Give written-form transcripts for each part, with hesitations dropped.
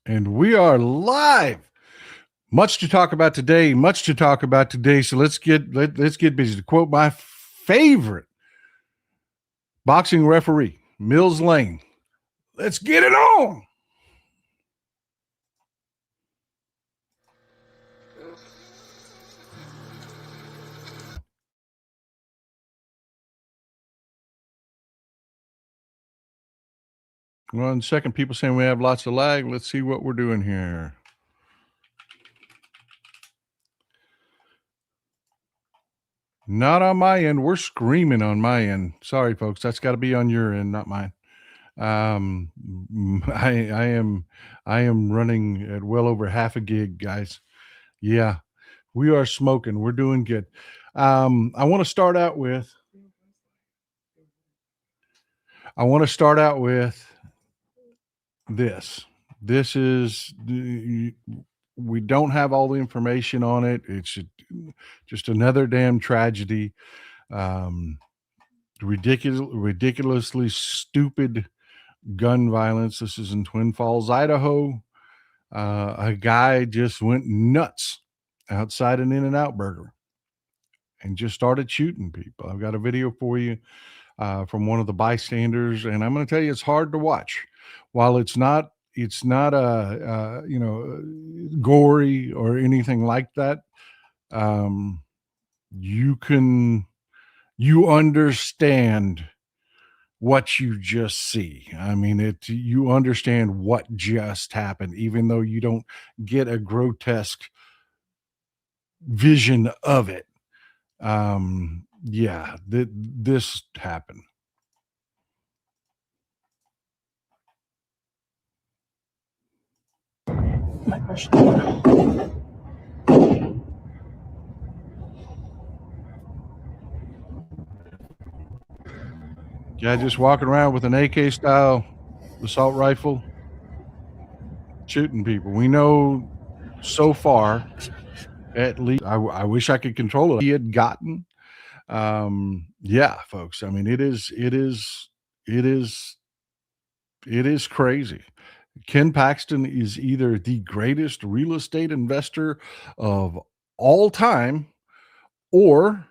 And we are live. Much to talk about today. So let's get busy. To quote my favorite boxing referee, Mills Lane, let's get it on. One second, people saying we have lots of lag. Let's see what we're doing here. Not on my end. We're screaming on my end. Sorry, folks. That's got to be on your end, not mine. I am running at well over half a gig, guys. Yeah, we are smoking. We're doing good. I want to start out with this. This is, we don't have all the information on it. It's just another damn tragedy. Ridiculously stupid gun violence. This is in Twin Falls, Idaho. A guy just went nuts outside an In-N-Out Burger and just started shooting people. I've got a video for you from one of the bystanders, and I'm going to tell you, it's hard to watch. While it's not gory or anything like that, you understand what you just see. I mean, you understand what just happened, even though you don't get a grotesque vision of it. This happened. My question. Guy just walking around with an AK style assault rifle, shooting people. We know so far, at least, I wish I could control it. He had gotten, folks. I mean, it is crazy. Ken Paxton is either the greatest real estate investor of all time, or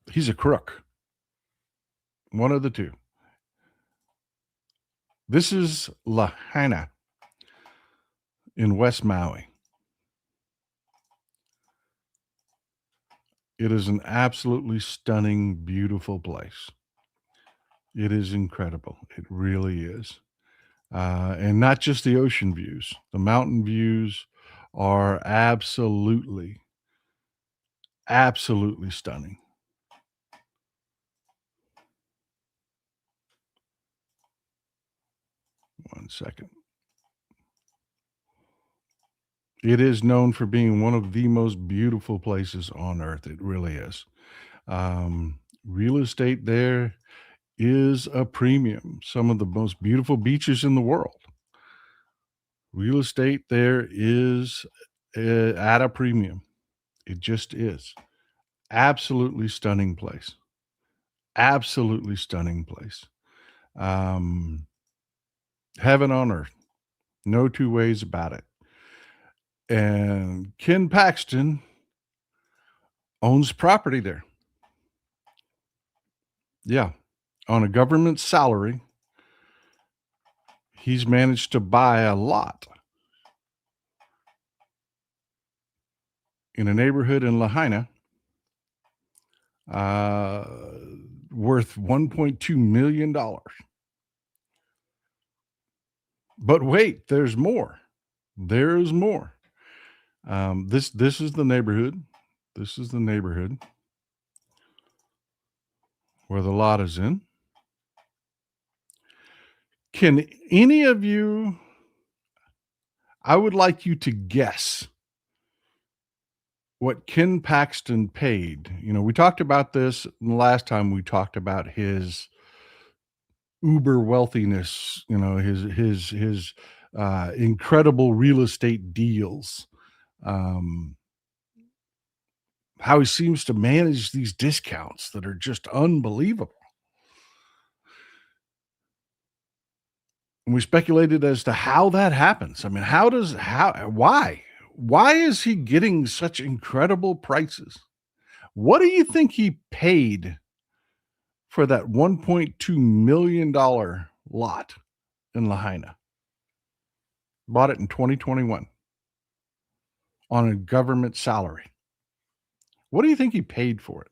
he's a crook. One of the two. This is Lahaina in West Maui. It is an absolutely stunning, beautiful place. It is incredible. It really is. And not just the ocean views. The mountain views are absolutely stunning. One second. It is known for being one of the most beautiful places on earth. It really is. Real estate there is a premium. Some of the most beautiful beaches in the world. Real estate there is at a premium. It just is. Absolutely stunning place. Absolutely stunning place. Heaven on earth. No two ways about it. And Ken Paxton owns property there. Yeah. On a government salary, he's managed to buy a lot in a neighborhood in Lahaina, worth $1.2 million. But wait, there's more. There's more. This is the neighborhood. This is the neighborhood where the lot is in. Can any of you, I would like you to guess what Ken Paxton paid. You know, we talked about this last time. We talked about his uber wealthiness, you know, his incredible real estate deals. How he seems to manage these discounts that are just unbelievable. And we speculated as to how that happens. I mean, why is he getting such incredible prices? What do you think he paid for that $1.2 million lot in Lahaina? Bought it in 2021 on a government salary. What do you think he paid for it?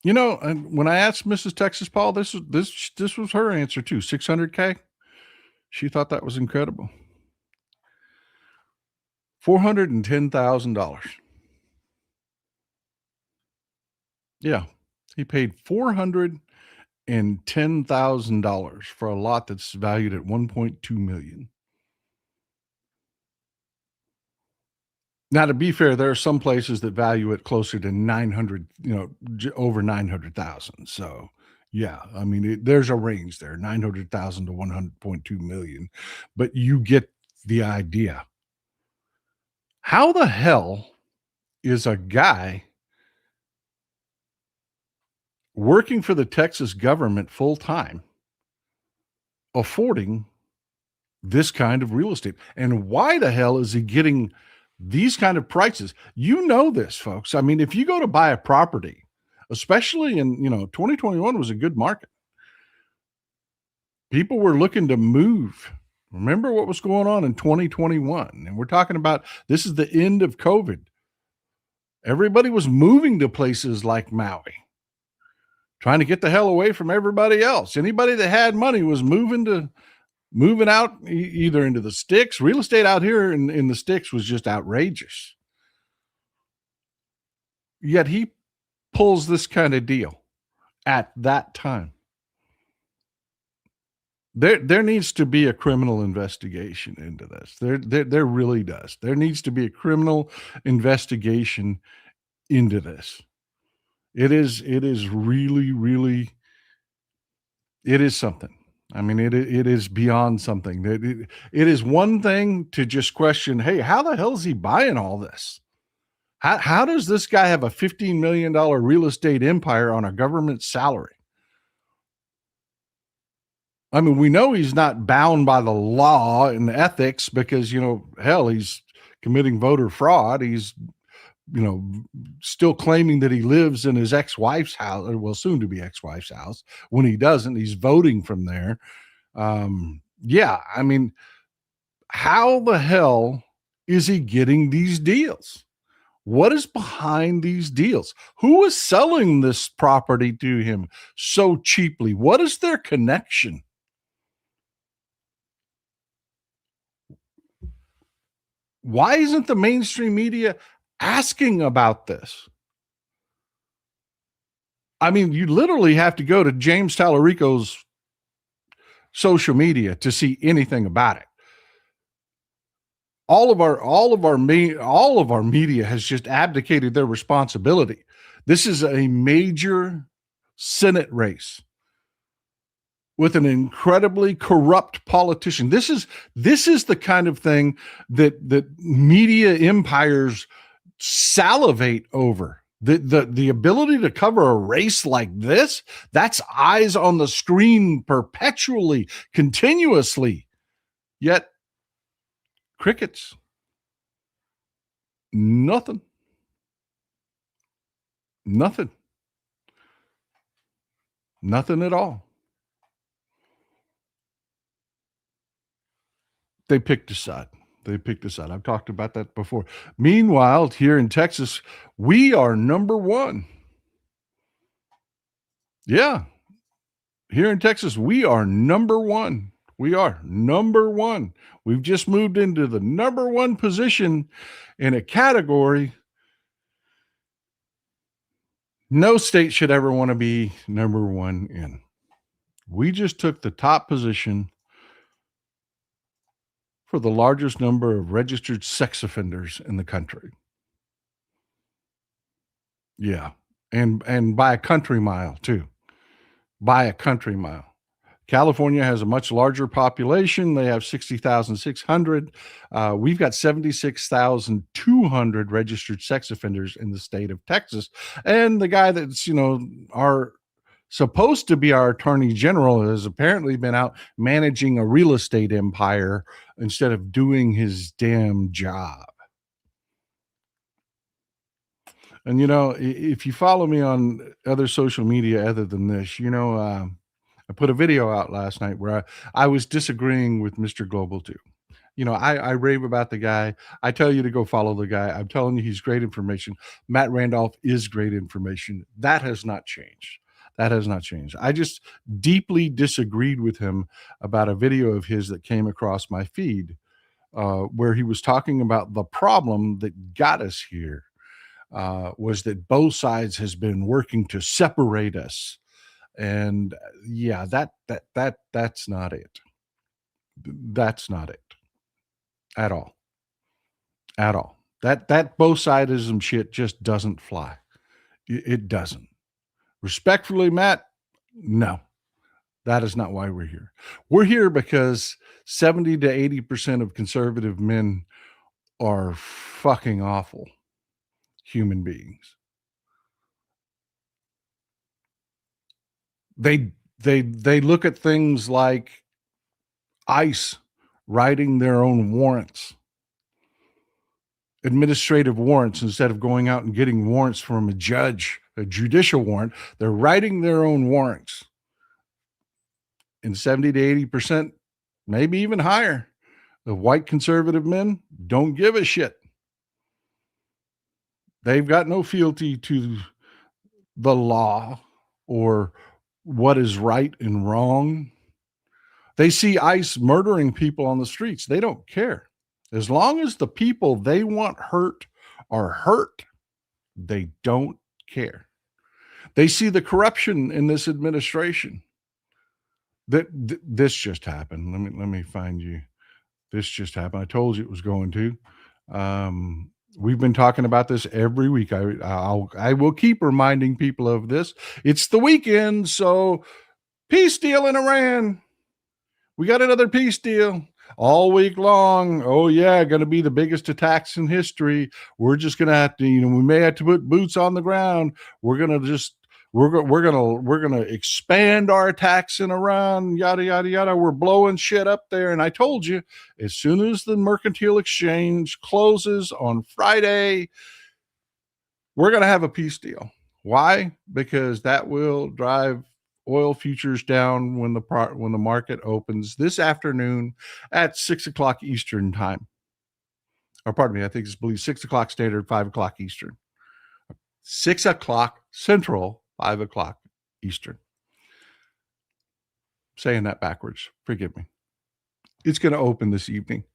You know, and when I asked Mrs. Texas Paul, this was her answer too. 600K. She thought that was incredible. $410,000. Yeah. He paid $410,000 for a lot that's valued at 1.2 million. Now, to be fair, there are some places that value it closer to 900, over 900,000. So, yeah, I mean, there's a range there, 900,000 to 100.2 million, but you get the idea. How the hell is a guy working for the Texas government full time affording this kind of real estate? And why the hell is he getting these kind of prices? You know this, folks. I mean, if you go to buy a property, especially in, 2021 was a good market. People were looking to move. Remember what was going on in 2021? And we're talking about this is the end of COVID. Everybody was moving to places like Maui, trying to get the hell away from everybody else. Anybody that had money was moving out either into the sticks. Real estate out here in the sticks was just outrageous. Yet he pulls this kind of deal at that time. There needs to be a criminal investigation into this. There really does. There needs to be a criminal investigation into this. It is really, really, it is something. I mean, it is beyond something. It is one thing to just question, hey, how the hell is he buying all this? How does this guy have a $15 million real estate empire on a government salary? I mean, we know he's not bound by the law and ethics because, hell, he's committing voter fraud. He's, still claiming that he lives in his ex-wife's house, or well, soon to be ex-wife's house. When he doesn't, he's voting from there. Yeah, I mean, how the hell is he getting these deals? What is behind these deals? Who is selling this property to him so cheaply? What is their connection? Why isn't the mainstream media asking about this? I mean, you literally have to go to James Tallarico's social media to see anything about it. All of our media has just abdicated their responsibility. This is a major Senate race with an incredibly corrupt politician. This is the kind of thing that media empires salivate over. The ability to cover a race like this, that's eyes on the screen perpetually, continuously. Yet crickets. Nothing. Nothing. Nothing at all. They picked a side. I've talked about that before. Meanwhile, here in Texas, we are number one. Yeah. Here in Texas, we are number one. We are number one. We've just moved into the number one position in a category no state should ever want to be number one in. We just took the top position for the largest number of registered sex offenders in the country. Yeah. And by a country mile too. By a country mile. California has a much larger population. They have 60,600. We've got 76,200 registered sex offenders in the state of Texas. And the guy that's, our supposed to be our attorney general has apparently been out managing a real estate empire instead of doing his damn job. And if you follow me on other social media other than this, I put a video out last night where I was disagreeing with Mr. Global too. I rave about the guy. I tell you to go follow the guy. I'm telling you, he's great information. Matt Randolph is great information. That has not changed. That has not changed. I just deeply disagreed with him about a video of his that came across my feed where he was talking about the problem that got us here was that both sides has been working to separate us. And yeah, that's not it. That's not it at all. At all. That both sidism shit just doesn't fly. It doesn't. Respectfully, Matt, no. That is not why we're here. We're here because 70 to 80% of conservative men are fucking awful human beings. They look at things like ICE writing their own warrants, administrative warrants, instead of going out and getting warrants from a judge, a judicial warrant. They're writing their own warrants. And 70 to 80%, maybe even higher, of white conservative men don't give a shit. They've got no fealty to the law or what is right and wrong. They see ICE murdering people on the streets. They don't care. As long as the people they want hurt are hurt, they don't care. They see the corruption in this administration. This just happened. Let me find you. This just happened. I told you it was going to. We've been talking about this every week. I will keep reminding people of this. It's the weekend, so peace deal in Iran. We got another peace deal all week long. Oh yeah, going to be the biggest attacks in history. We're just going to have to, we may have to put boots on the ground. We're going to expand our attacks in Iran, yada, yada, yada. We're blowing shit up there. And I told you, as soon as the mercantile exchange closes on Friday, we're going to have a peace deal. Why? Because that will drive oil futures down when the market opens this afternoon at 6:00 Eastern time. Or pardon me, I think it's 6:00 Standard, 5:00 Eastern. 6:00 Central, 5:00 Eastern. Saying that backwards. Forgive me. It's going to open this evening.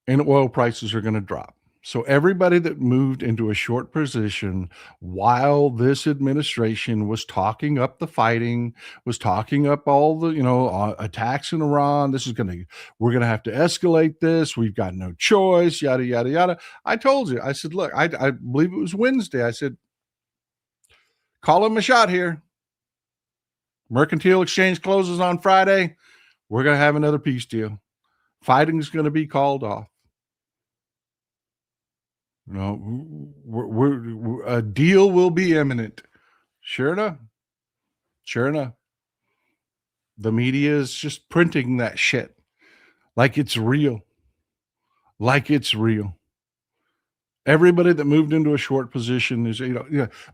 And oil prices are going to drop. So everybody that moved into a short position while this administration was talking up the fighting, was talking up all the, attacks in Iran, we're going to have to escalate this. We've got no choice, yada, yada, yada. I told you, I said, look, I believe it was Wednesday. I said, call him a shot here. Mercantile exchange closes on Friday. We're going to have another peace deal. Fighting is going to be called off. A deal will be imminent. Sure enough. The media is just printing that shit like it's real. Everybody that moved into a short position is,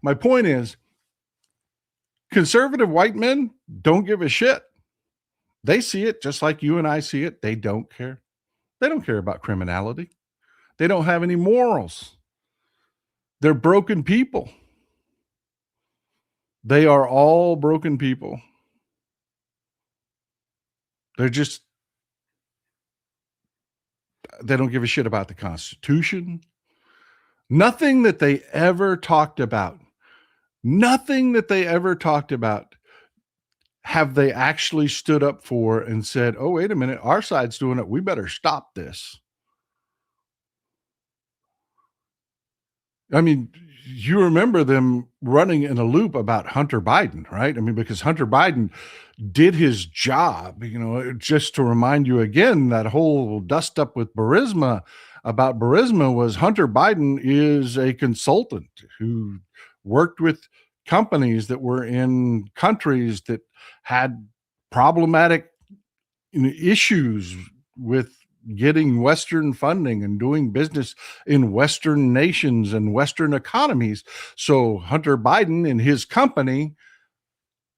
my point is, conservative white men don't give a shit. They see it just like you and I see it. They don't care. They don't care about criminality. They don't have any morals. They're broken people. They are all broken people. They don't give a shit about the Constitution. Nothing that they ever talked about have they actually stood up for and said, oh, wait a minute, our side's doing it. We better stop this. I mean, you remember them running in a loop about Hunter Biden, right? I mean, because Hunter Biden did his job, just to remind you again, that whole dust up with Burisma about Burisma was Hunter Biden is a consultant who worked with companies that were in countries that had problematic issues with getting Western funding and doing business in Western nations and Western economies. So Hunter Biden and his company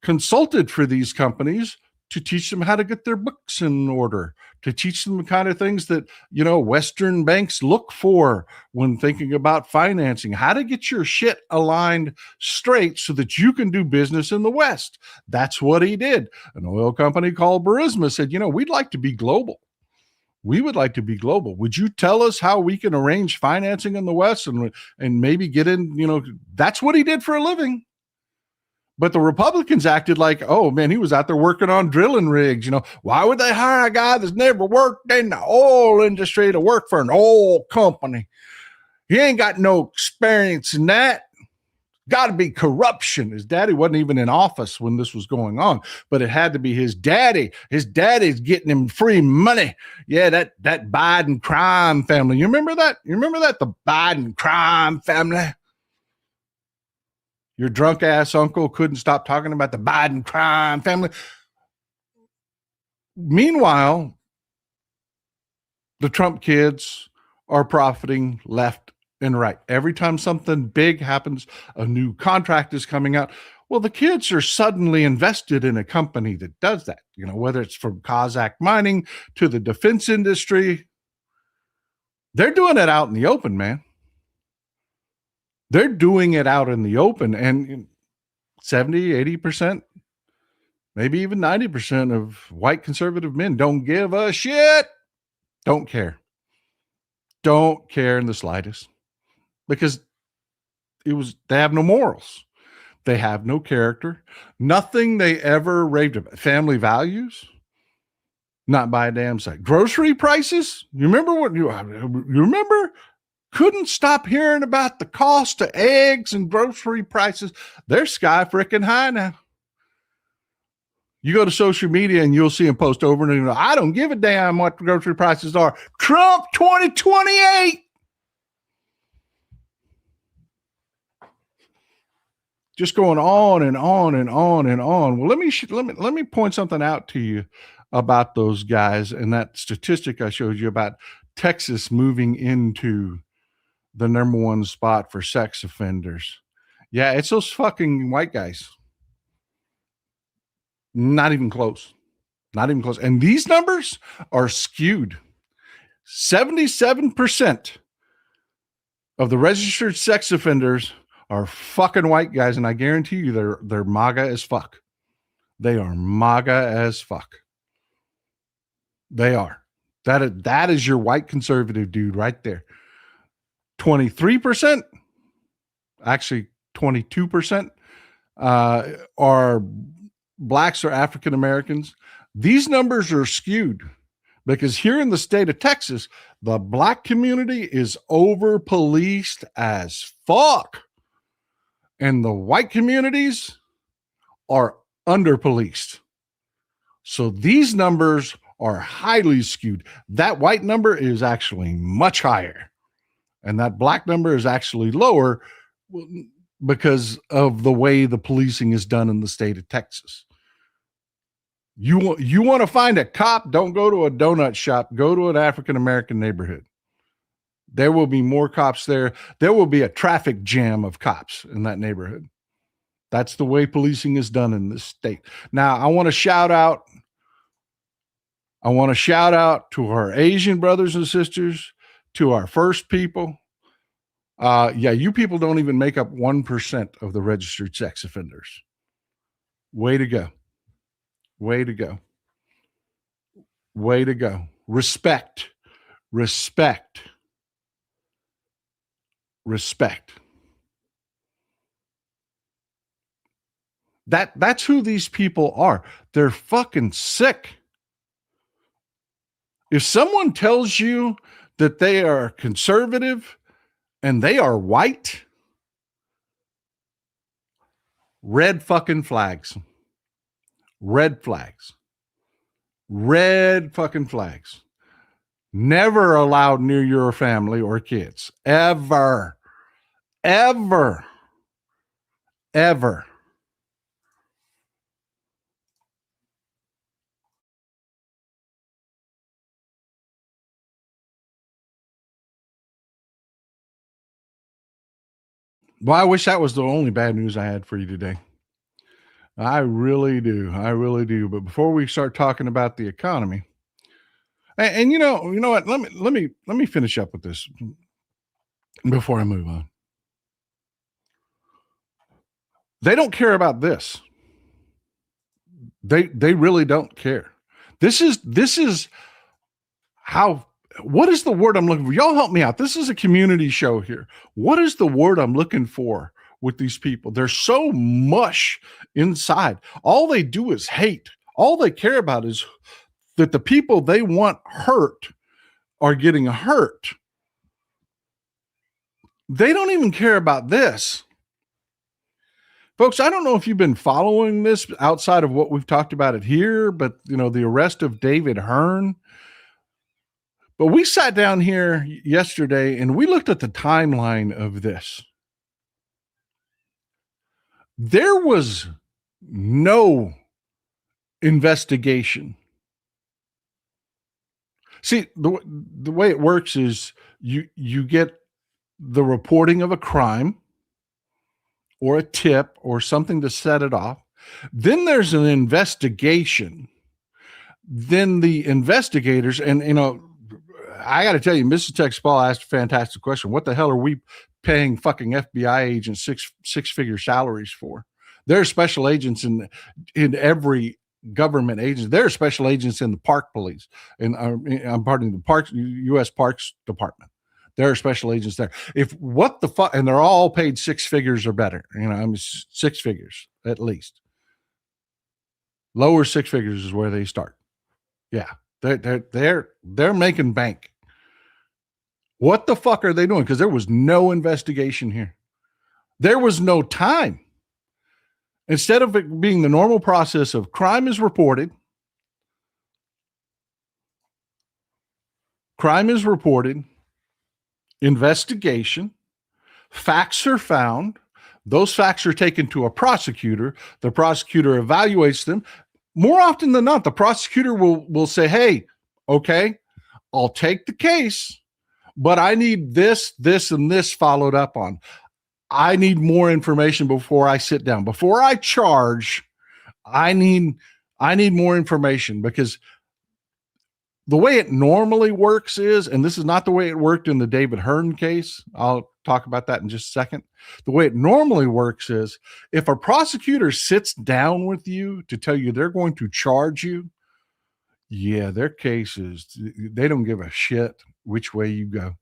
consulted for these companies to teach them how to get their books in order, to teach them the kind of things that, Western banks look for when thinking about financing, how to get your shit aligned straight so that you can do business in the West. That's what he did. An oil company called Burisma said, we'd like to be global. We would like to be global. Would you tell us how we can arrange financing in the West and maybe get in, that's what he did for a living. But the Republicans acted like, oh man, he was out there working on drilling rigs. Why would they hire a guy that's never worked in the oil industry to work for an oil company? He ain't got no experience in that. Got to be corruption. His daddy wasn't even in office when this was going on, but it had to be his daddy. His daddy's getting him free money. Yeah, that Biden crime family. You remember that? The Biden crime family? Your drunk ass uncle couldn't stop talking about the Biden crime family. Meanwhile, the Trump kids are profiting left and right. Every time something big happens, a new contract is coming out. Well, the kids are suddenly invested in a company that does that, whether it's from Kazakh mining to the defense industry. They're doing it out in the open, man. They're doing it out in the open, and 70, 80%, maybe even 90% of white conservative men don't give a shit. Don't care. Don't care in the slightest, because they have no morals. They have no character. Nothing they ever raved about. Family values, not by a damn sight. Grocery prices. You remember? Couldn't stop hearing about the cost of eggs and grocery prices. They're sky freaking high now. You go to social media and you'll see them post over and over. I don't give a damn what the grocery prices are. Trump 2028. Just going on and on and on and on. Well, let me point something out to you about those guys and that statistic I showed you about Texas moving into the number one spot for sex offenders. Yeah, it's those fucking white guys. Not even close. Not even close. And these numbers are skewed. 77% of the registered sex offenders are fucking white guys, and I guarantee you they're MAGA as fuck. They are MAGA as fuck. They are. That is your white conservative dude right there. 23%, actually 22%, are blacks or African Americans. These numbers are skewed because here in the state of Texas, the black community is over policed as fuck. And the white communities are under policed. So these numbers are highly skewed. That white number is actually much higher. And that black number is actually lower because of the way the policing is done in the state of Texas. You want to find a cop, don't go to a donut shop, go to an African-American neighborhood. There will be more cops there. There will be a traffic jam of cops in that neighborhood. That's the way policing is done in this state. Now, I want to shout out to our Asian brothers and sisters, to our First people. You people don't even make up 1% of the registered sex offenders. Way to go. Way to go. Way to go. Respect. Respect. Respect. That's who these people are. They're fucking sick. If someone tells you that they are conservative and they are white, Red fucking flags. Red flags. Red fucking flags. Never allowed near your family or kids. Ever. Ever. Ever. Well, I wish that was the only bad news I had for you today. I really do. I really do. But before we start talking about the economy, and you know what? Let me finish up with this before I move on. They don't care about this. They really don't care. This is how, what is the word I'm looking for? Y'all help me out. This is a community show here. What is the word I'm looking for with these people? They're so mush inside. All they do is hate. All they care about is that the people they want hurt are getting hurt. They don't even care about this. Folks, I don't know if you've been following this outside of what we've talked about it here, but the arrest of David Hearn. But we sat down here yesterday and we looked at the timeline of this. There was no investigation. See, the way it works is you get the reporting of a crime or a tip or something to set it off. Then there's an investigation. Then the investigators, and I got to tell you, Mrs. Tex Paul asked a fantastic question. What the hell are we paying fucking FBI agents six-figure salaries for? There are special agents in every government agency. There are special agents in the park police, and I'm pardon the parks, U.S. Parks Department. There are special agents there. If what the fuck, and they're all paid six figures or better. Six figures at least. Lower six figures is where they start. Yeah, they're making bank. What the fuck are they doing? Because there was no investigation here. There was no time. Instead of it being the normal process of crime is reported, investigation, facts are found, those facts are taken to a prosecutor, the prosecutor evaluates them. More often than not, the prosecutor will say, hey, okay, I'll take the case, but I need this, and this followed up on. I need more information before I sit down. Before I charge, I need more information, because the way it normally works is, and this is not the way it worked in the David Hearn case. I'll talk about that in just a second. The way it normally works is, if a prosecutor sits down with you to tell you they're going to charge you, yeah, their case is, they don't give a shit which way you go.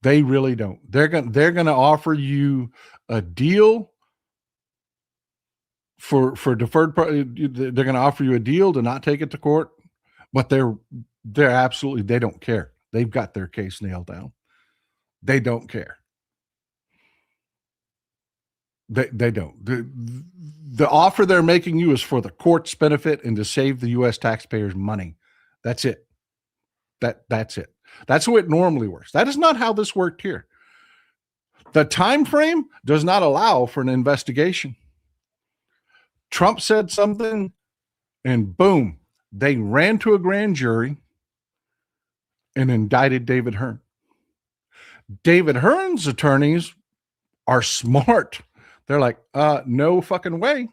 They really don't. They're going to offer you a deal for deferred. They're going to offer you a deal to not take it to court. But they're absolutely, they don't care. They've got their case nailed down. They don't care. They don't. The offer they're making you is for the court's benefit and to save the U.S. taxpayers money. That's it. That's it. That's the way it normally works. That is not how this worked here. The time frame does not allow for an investigation. Trump said something, and boom, they ran to a grand jury and indicted David Hearn. David Hearn's attorneys are smart. They're like, no fucking way.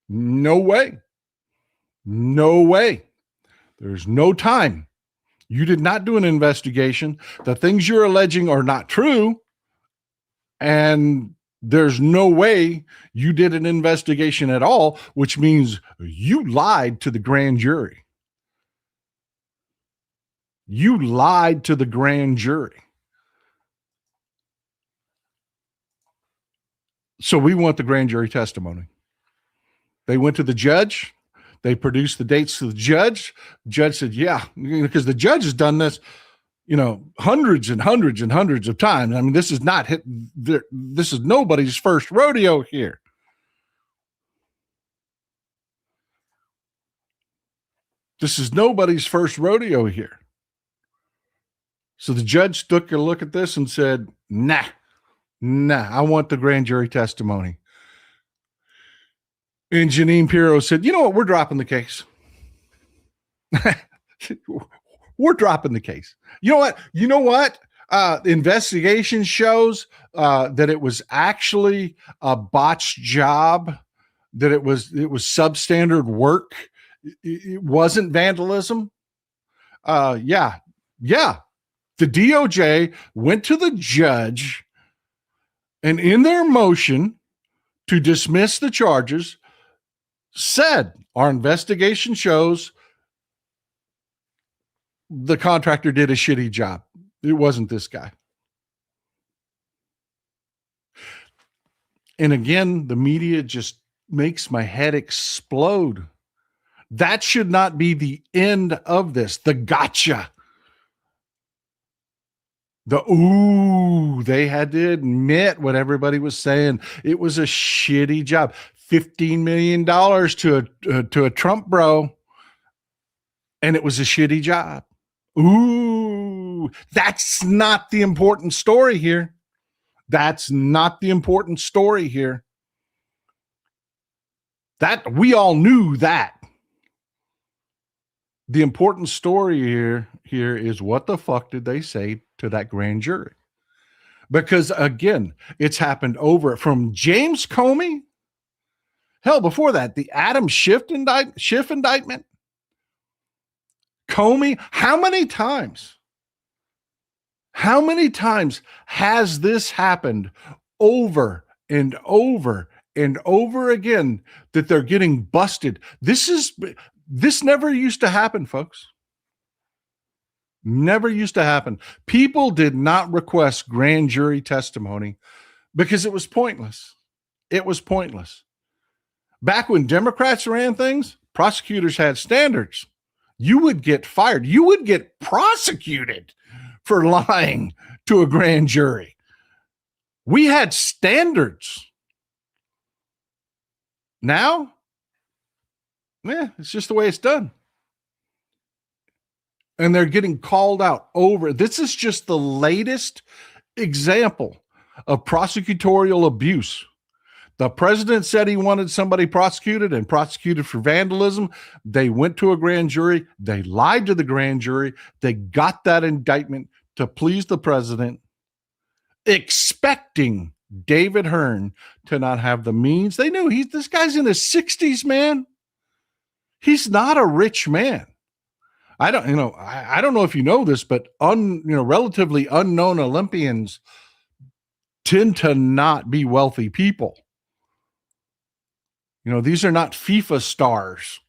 No way. No way. There's no time. You did not do an investigation. The things you're alleging are not true. And there's no way you did an investigation at all, which means you lied to the grand jury. You lied to the grand jury. So we want the grand jury testimony. They went to the judge. They produced the dates to the judge. The judge said, yeah, because the judge has done this, hundreds and hundreds and hundreds of times. I mean, this is nobody's first rodeo here. This is nobody's first rodeo here. So the judge took a look at this and said, nah, I want the grand jury testimony. And Janine Pirro said, you know what? We're dropping the case. We're dropping the case. You know what? The investigation shows that it was actually a botched job, that it was substandard work. It wasn't vandalism. Yeah. The DOJ went to the judge and in their motion to dismiss the charges said our investigation shows the contractor did a shitty job. It wasn't this guy. And again, the media just makes my head explode. That should not be the end of this. The gotcha. They had to admit what everybody was saying. It was a shitty job. $15 million to a Trump bro. And it was a shitty job. That's not the important story here. That's not the important story here. That we all knew that. The important story here is what the fuck did they say to that grand jury? Because again, it's happened over from James Comey. Hell, before that, the Adam Schiff indictment. Comey, how many times has this happened over and over and over again that they're getting busted? This never used to happen, folks. Never used to happen. People did not request grand jury testimony because it was pointless. It was pointless. Back when Democrats ran things, prosecutors had standards. You would get fired. You would get prosecuted for lying to a grand jury. We had standards. Now, it's just the way it's done. And they're getting called out over. This is just the latest example of prosecutorial abuse. The president said he wanted somebody prosecuted for vandalism. They went to a grand jury. They lied to the grand jury. They got that indictment to please the president, expecting David Hearn to not have the means. They knew this guy's in his 60s, man. He's not a rich man. I don't know if you know this, but relatively unknown Olympians tend to not be wealthy people. These are not FIFA stars.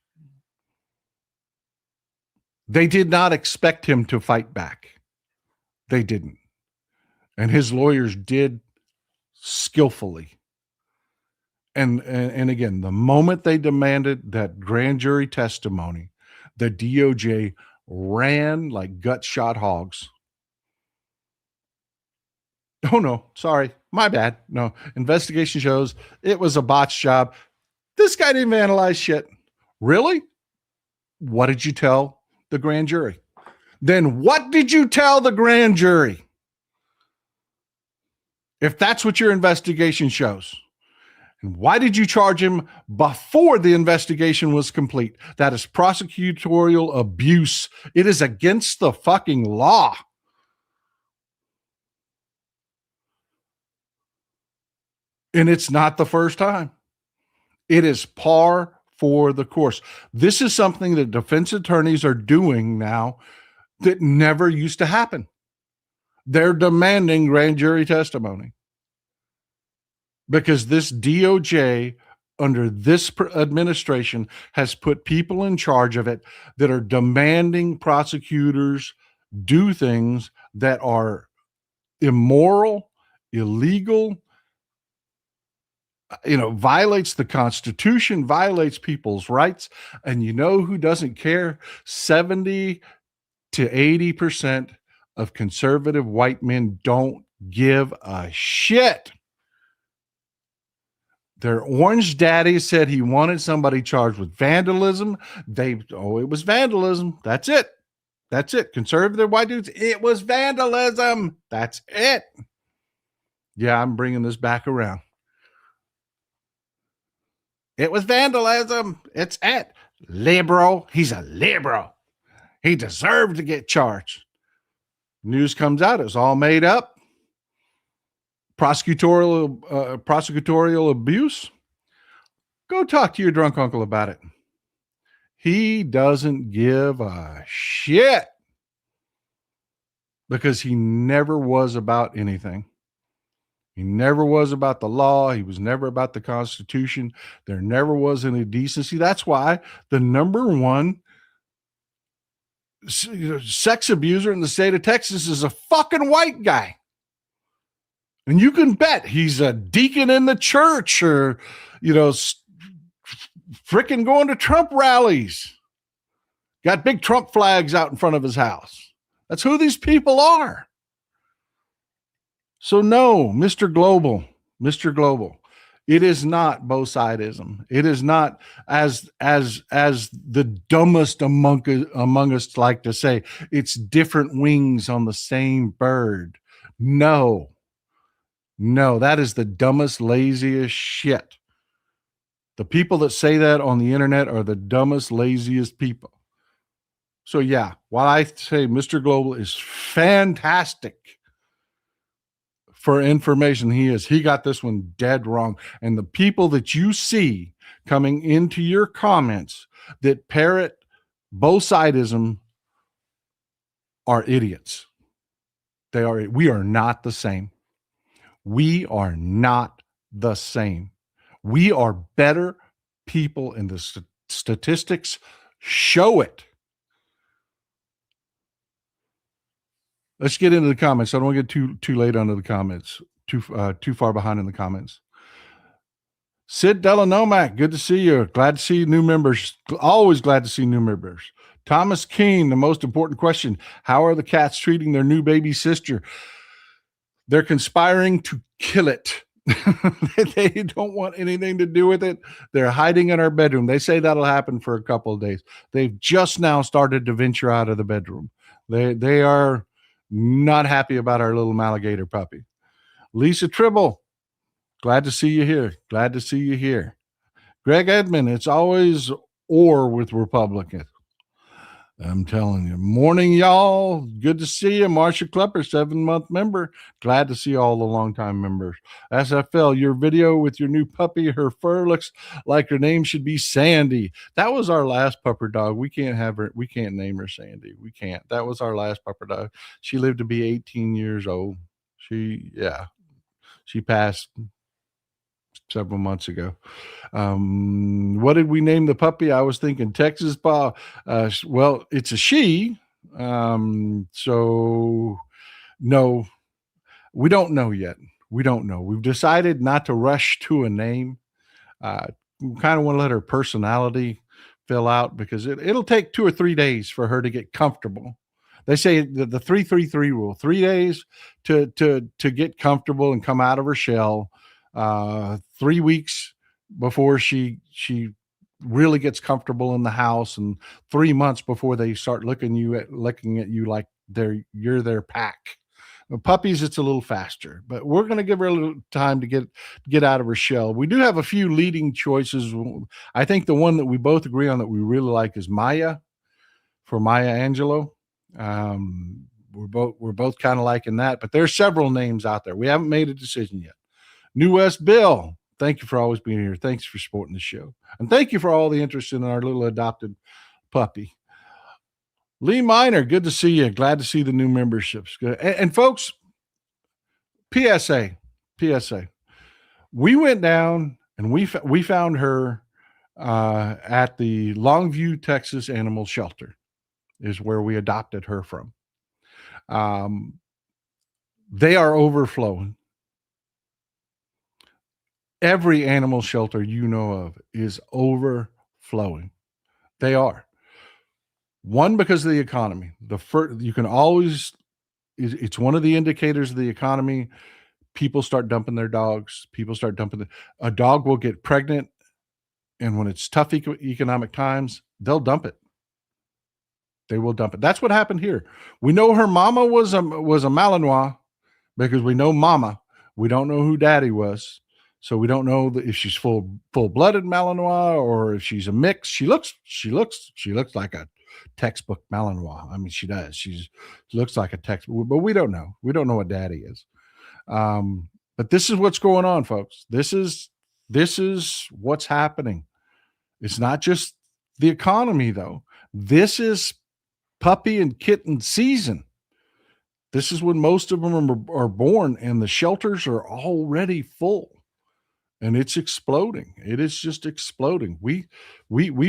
They did not expect him to fight back. They didn't. And his lawyers did skillfully. And again, the moment they demanded that grand jury testimony, the DOJ ran like gut-shot hogs. Oh, no, sorry, my bad. No, investigation shows it was a botched job. This guy didn't vandalize shit. Really? What did you tell the grand jury? Then what did you tell the grand jury? If that's what your investigation shows. And why did you charge him before the investigation was complete? That is prosecutorial abuse. It is against the fucking law. And it's not the first time. It is par for the course. This is something that defense attorneys are doing now that never used to happen. They're demanding grand jury testimony because this DOJ under this administration has put people in charge of it that are demanding prosecutors do things that are immoral, illegal, violates the Constitution, violates people's rights. And you know who doesn't care? 70 to 80% of conservative white men don't give a shit. Their orange daddy said he wanted somebody charged with vandalism. It was vandalism. That's it. That's it. Conservative white dudes, it was vandalism. That's it. Yeah, I'm bringing this back around. It was vandalism. It's it. Liberal. He's a liberal. He deserved to get charged. News comes out. It's all made up. Prosecutorial abuse. Go talk to your drunk uncle about it. He doesn't give a shit because he never was about anything. He never was about the law. He was never about the Constitution. There never was any decency. That's why the number one sex abuser in the state of Texas is a fucking white guy. And you can bet he's a deacon in the church or, fricking going to Trump rallies. Got big Trump flags out in front of his house. That's who these people are. So no, Mr. Global, it is not both-sidism. It is not as the dumbest among us like to say, it's different wings on the same bird. No, that is the dumbest, laziest shit. The people that say that on the internet are the dumbest, laziest people. So yeah, while I say Mr. Global is fantastic for information, he got this one dead wrong. And the people that you see coming into your comments that parrot both-sidism are idiots. We are not the same. We are not the same. We are better people, and the statistics show it. Let's get into the comments. I don't want to get too late onto the comments, too far behind in the comments. Sid Delanomac, good to see you. Glad to see new members. Always glad to see new members. Thomas Keene, the most important question: how are the cats treating their new baby sister? They're conspiring to kill it. They don't want anything to do with it. They're hiding in our bedroom. They say that'll happen for a couple of days. They've just now started to venture out of the bedroom. They are not happy about our little Maligator puppy. Lisa Tribble, glad to see you here. Glad to see you here. Greg Edmond, it's always or with Republicans. I'm telling you. Morning, y'all. Good to see you. Marsha Klepper, 7-month member. Glad to see all the longtime members. SFL, your video with your new puppy, her fur looks like her name should be Sandy. That was our last pupper dog. We can't have her. We can't name her Sandy. We can't. That was our last pupper dog. She lived to be 18 years old. She passed several months ago. What did we name the puppy? I was thinking Texas Paw. Well, it's a she. So no, we don't know yet. We don't know. We've decided not to rush to a name. We kind of want to let her personality fill out because it'll take 2 or 3 days for her to get comfortable. They say the 3-3-3 rule, 3 days to get comfortable and come out of her shell. 3 weeks before she really gets comfortable in the house, and 3 months before they start looking at you like you're their pack. Puppies, it's a little faster, but we're going to give her a little time to get out of her shell. We do have a few leading choices. I think the one that we both agree on that we really like is Maya, for Maya Angelou. We're both kind of liking that, but there's several names out there. We haven't made a decision yet. New West Bill, thank you for always being here. Thanks for supporting the show. And thank you for all the interest in our little adopted puppy. Lee Miner, good to see you. Glad to see the new memberships. And folks, PSA. We went down and we found her at the Longview, Texas Animal Shelter is where we adopted her from. They are overflowing. Every animal shelter you know of is overflowing. They are. One, because of the economy. You can always, it's one of the indicators of the economy. people start dumping their dogs. People start dumping a dog will get pregnant, and when it's tough economic times, they'll dump it. They will dump it. That's what happened here. We know her mama was a Malinois because we know mama. We don't know who daddy was. So we don't know if she's full-blooded Malinois or if she's a mix. She looks like a textbook Malinois. I mean, she does. She looks like a textbook, but we don't know. We don't know what daddy is. But this is what's going on, folks. This is what's happening. It's not just the economy, though. This is puppy and kitten season. This is when most of them are born, and the shelters are already full, and it's exploding. It is just exploding. We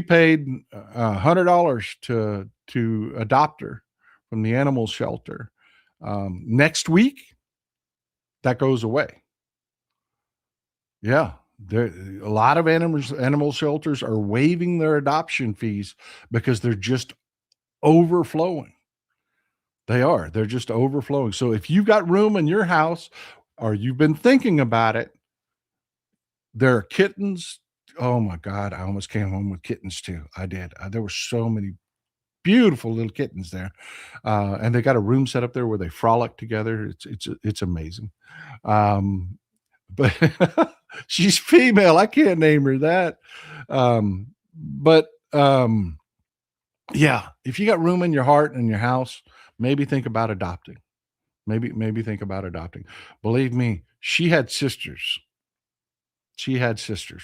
paid $100 to adopt her from the animal shelter. Next week, that goes away. Yeah, a lot of animal shelters are waiving their adoption fees because they're just overflowing. They are. They're just overflowing. So if you've got room in your house or you've been thinking about it, there are kittens. Oh my God, I almost came home with kittens too. I did. There were so many beautiful little kittens there. And they got a room set up there where they frolic together. It's amazing. But she's female. I can't name her that. But yeah, if you got room in your heart and your house, maybe think about adopting. Maybe think about adopting. Believe me, she had sisters. She had sisters.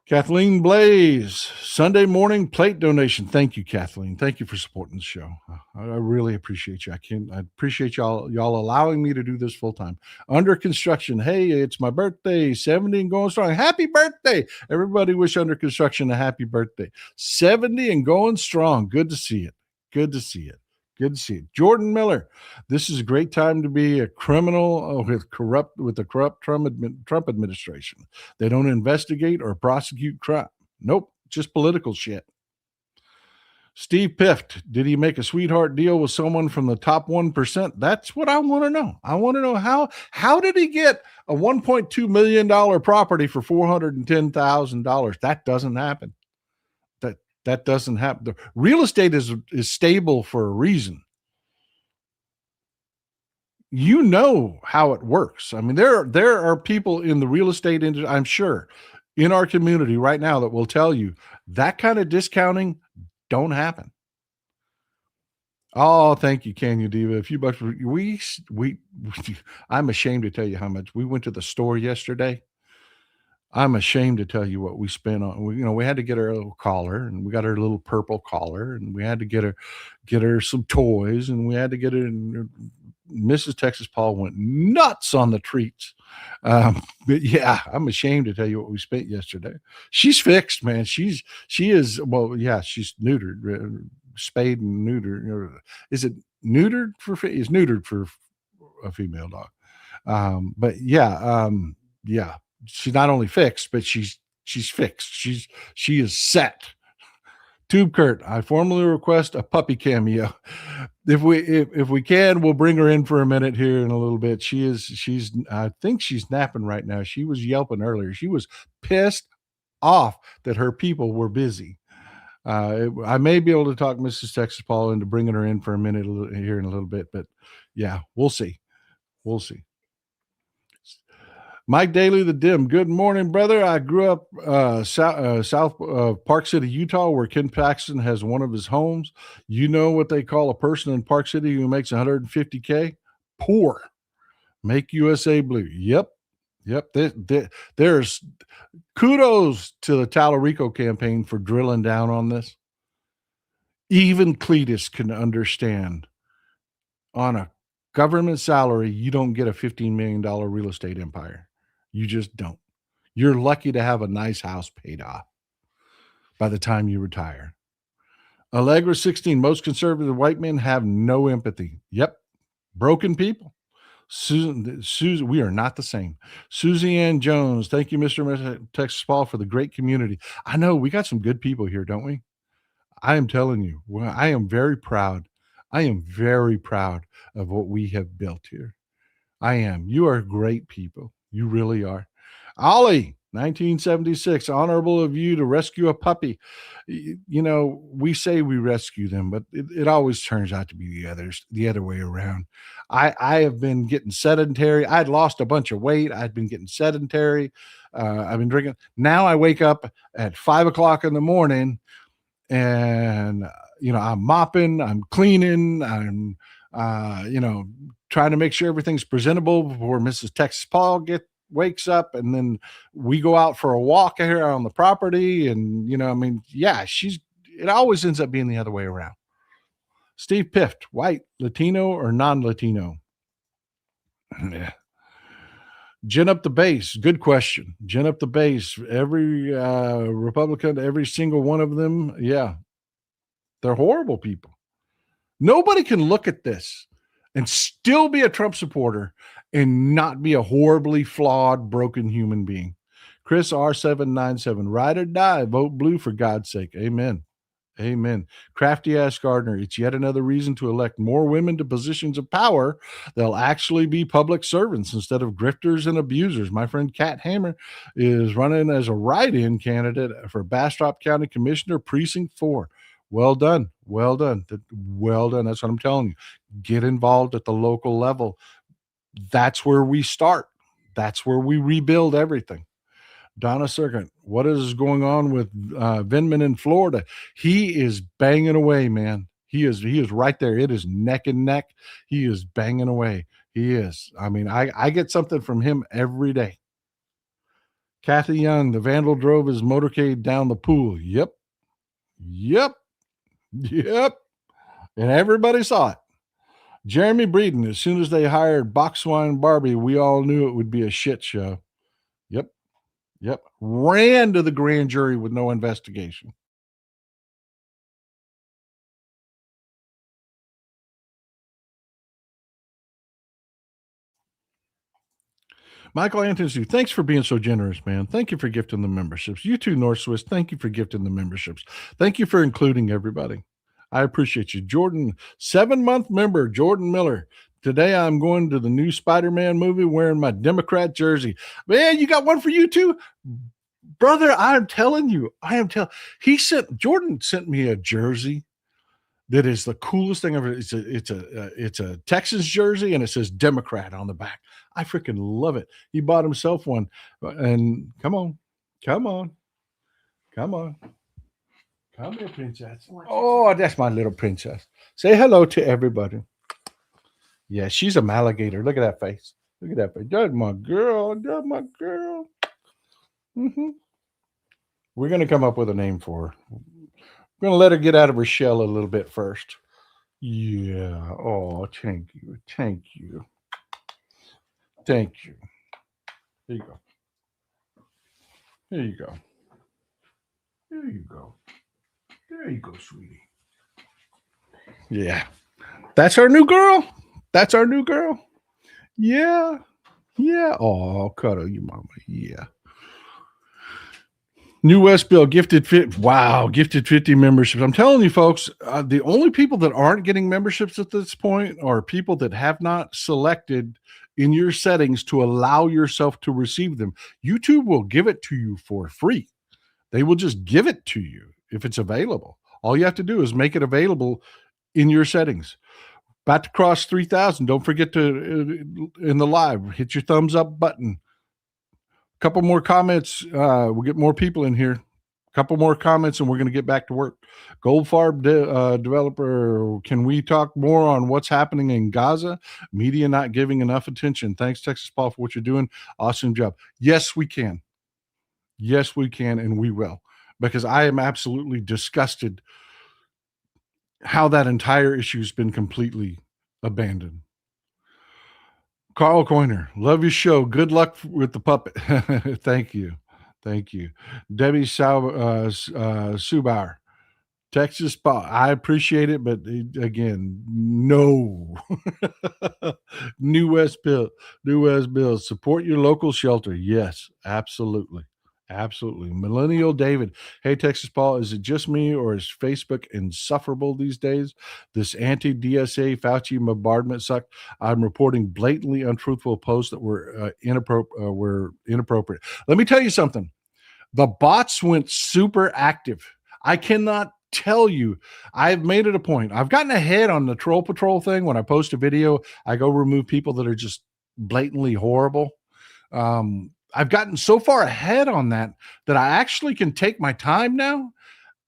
Kathleen Blaze, Sunday morning plate donation. Thank you, Kathleen. Thank you for supporting the show. I really appreciate you. I appreciate y'all allowing me to do this full time. Under construction. Hey, it's my birthday, 70 and going strong. Happy birthday. Everybody wish Under Construction a happy birthday. 70 and going strong. Good to see it. Good to see it. Good to see it. Jordan Miller, this is a great time to be a criminal with the corrupt Trump administration. They don't investigate or prosecute crime. Nope, just political shit. Steve Pift, did he make a sweetheart deal with someone from the top 1%? That's what I want to know. I want to know how did he get a $1.2 million property for $410,000? That doesn't happen. That doesn't happen. The real estate is stable for a reason. You know how it works. I mean, there are people in the real estate industry, I'm sure, in our community right now that will tell you that kind of discounting don't happen. Oh, thank you, Can You Diva. A few bucks. I'm ashamed to tell you how much we went to the store yesterday. I'm ashamed to tell you what we spent on. We had to get her a little collar, and we got her a little purple collar, and we had to get her some toys, and we had to get her. And Mrs. Texas Paul went nuts on the treats. But yeah, I'm ashamed to tell you what we spent yesterday. She's fixed, man. She is. Well, yeah, she's neutered, spayed and neutered. Is it neutered for? Is neutered for a female dog. But yeah, yeah. She's not only fixed, but she's fixed. She is set. Tube Kurt, I formally request a puppy cameo. If we can, we'll bring her in for a minute here in a little bit. I think she's napping right now. She was yelping earlier. She was pissed off that her people were busy. I may be able to talk Mrs. Texas Paul into bringing her in for a minute here in a little bit, but yeah, we'll see. We'll see. Mike Daly, the Dim. Good morning, brother. I grew up south of Park City, Utah, where Ken Paxton has one of his homes. You know what they call a person in Park City who makes $150K? Poor. Make USA blue. Yep. There's kudos to the Tallarico campaign for drilling down on this. Even Cletus can understand on a government salary, you don't get a $15 million real estate empire. You just don't. You're lucky to have a nice house paid off by the time you retire. Allegra 16, most conservative white men have no empathy. Yep. Broken people. Susan, we are not the same. Susie Ann Jones, thank you, Mr. Texas Paul, for the great community. I know we got some good people here, don't we? I am telling you, I am very proud. I am very proud of what we have built here. I am. You are great people. You really are. Ollie, 1976, honorable of you to rescue a puppy. You know, we say we rescue them, but it always turns out to be the other way around. I have been getting sedentary. I'd lost a bunch of weight. I'd been getting sedentary. I've been drinking. Now I wake up at 5 o'clock in the morning and I'm mopping, I'm cleaning, I'm trying to make sure everything's presentable before Mrs. Texas Paul wakes up, and then we go out for a walk here on the property, and yeah, she's it always ends up being the other way around. Steve Pift, white, Latino, or non-Latino? Yeah. Gin up the base. Good question. Gin up the base. Every Republican, every single one of them, yeah, they're horrible people. Nobody can look at this and still be a Trump supporter and not be a horribly flawed, broken human being. Chris R797, ride or die, vote blue for God's sake. Amen. Amen. Crafty ass Gardner, it's yet another reason to elect more women to positions of power. They'll actually be public servants instead of grifters and abusers. My friend Kat Hammer is running as a write-in candidate for Bastrop County Commissioner, Precinct 4. Well done. Well done. Well done. That's what I'm telling you. Get involved at the local level. That's where we start. That's where we rebuild everything. Donna Circuit, what is going on with Vindman in Florida? He is banging away, man. He is right there. It is neck and neck. He is banging away. He is. I mean, I get something from him every day. Kathy Young, the vandal drove his motorcade down the pool. Yep. Yep. Yep. And everybody saw it. Jeremy Breeden, as soon as they hired Boxwine Barbie, we all knew it would be a shit show. Yep. Yep. Ran to the grand jury with no investigation. Michael Anthony, thanks for being so generous, man. Thank you for gifting the memberships. You too, North Swiss. Thank you for gifting the memberships. Thank you for including everybody. I appreciate you. Jordan, 7-month member, Jordan Miller. Today I'm going to the new Spider-Man movie wearing my Democrat jersey. Man, you got one for you too? Brother, I'm telling you, Jordan sent me a jersey that is the coolest thing ever. It's a Texas jersey and it says Democrat on the back. I freaking love it. He bought himself one, and come on, come here, princess. Oh, that's my little princess. Say hello to everybody. Yeah, she's a alligator. Look at that face. Look at that face. That's my girl. That's my girl. Mm-hmm. We're gonna come up with a name for her. We're gonna let her get out of her shell a little bit first. Yeah. Oh, thank you. Thank you. Thank you. There you go. There you go. There you go. There you go, sweetie. Yeah. That's our new girl. That's our new girl. Yeah. Yeah. Oh, cuddle you, mama. Yeah. New West Bill gifted gifted 50 memberships. I'm telling you, folks, the only people that aren't getting memberships at this point are people that have not selected in your settings to allow yourself to receive them. YouTube will give it to you for free. They will just give it to you if it's available. All you have to do is make it available in your settings. About to cross 3,000. Don't forget to, in the live, hit your thumbs up button. Couple more comments. We'll get more people in here. Couple more comments, and we're going to get back to work. Goldfarb developer, can we talk more on what's happening in Gaza? Media not giving enough attention. Thanks, Texas Paul, for what you're doing. Awesome job. Yes, we can. Yes, we can, and we will. Because I am absolutely disgusted how that entire issue has been completely abandoned. Carl Coiner, love your show. Good luck with the puppet. Thank you. Thank you. Debbie Subauer, Texas Paul. I appreciate it, but again, no. New West Bill. Support your local shelter. Yes, absolutely. Absolutely. Millennial David. Hey, Texas Paul, is it just me or is Facebook insufferable these days? This anti DSA Fauci bombardment sucked. I'm reporting blatantly untruthful posts that were inappropriate. Let me tell you something. The bots went super active. I cannot tell you. I've made it a point. I've gotten ahead on the troll patrol thing. When I post a video, I go remove people that are just blatantly horrible. I've gotten so far ahead on that that I actually can take my time now.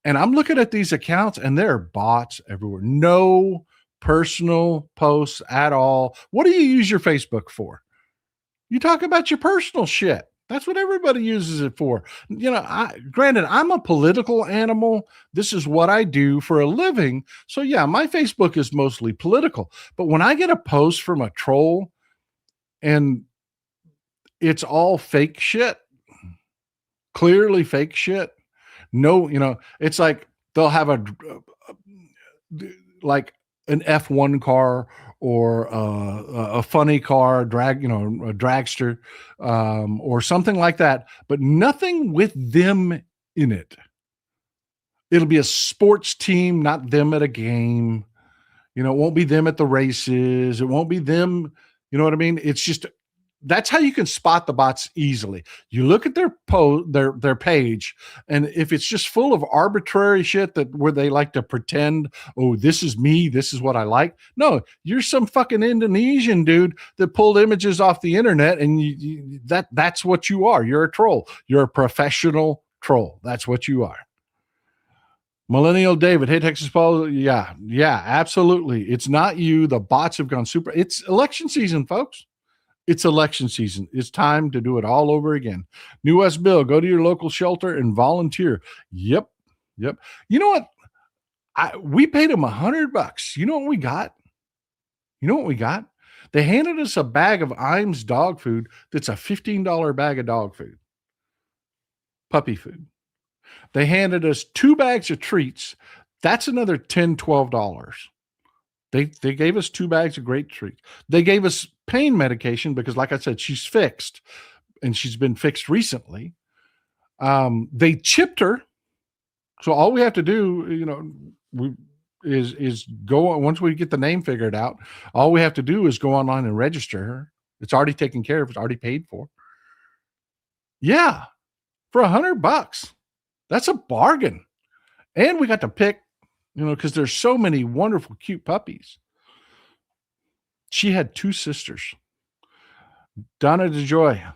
And I'm looking at these accounts and there are bots everywhere. No personal posts at all. What do you use your Facebook for? You talk about your personal shit. That's what everybody uses it for. Granted, I'm a political animal. This is what I do for a living. So yeah, my Facebook is mostly political. But when I get a post from a troll and it's all fake shit, clearly fake shit. No, it's like they'll have like an F1 car or a funny car, a dragster, or something like that, but nothing with them in it. It'll be a sports team, not them at a game. It won't be them at the races. It won't be them. You know what I mean? It's just that's how you can spot the bots easily. You look at their page, and if it's just full of arbitrary shit where they like to pretend, oh, this is me, this is what I like. No, you're some fucking Indonesian dude that pulled images off the internet, and that's what you are. You're a troll. You're a professional troll. That's what you are. Millennial David, hey Texas Paul, yeah, absolutely. It's not you. The bots have gone super. It's election season, folks. It's election season. It's time to do it all over again. New West Bill, go to your local shelter and volunteer. Yep. You know what? We paid them $100. You know what we got? They handed us a bag of Iams dog food that's a $15 bag of dog food, puppy food. They handed us 2 bags of treats. That's another $10, $12. They gave us 2 bags of great treats. They gave us pain medication because, like I said, she's fixed, and she's been fixed recently. They chipped her, so all we have to do, is go on. Once we get the name figured out, all we have to do is go online and register her. It's already taken care of. It's already paid for. Yeah, for $100. That's a bargain, and we got to pick. Because there's so many wonderful, cute puppies. She had 2 sisters. Donna DeJoy,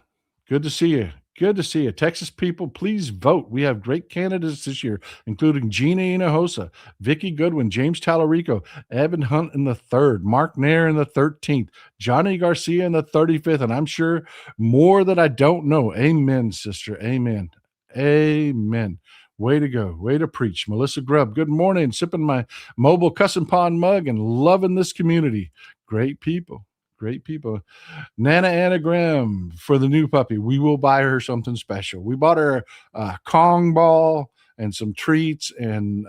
good to see you. Good to see you. Texas people, please vote. We have great candidates this year, including Gina Hinojosa, Vicky Goodwin, James Tallarico, Evan Hunt in the 3rd, Mark Nair in the 13th, Johnny Garcia in the 35th, and I'm sure more that I don't know. Amen, sister. Amen. Way to go. Way to preach. Melissa Grubb, good morning. Sipping my mobile Cussin Pond mug and loving this community. Great people. Nana Anagram for the new puppy. We will buy her something special. We bought her a Kong ball and some treats and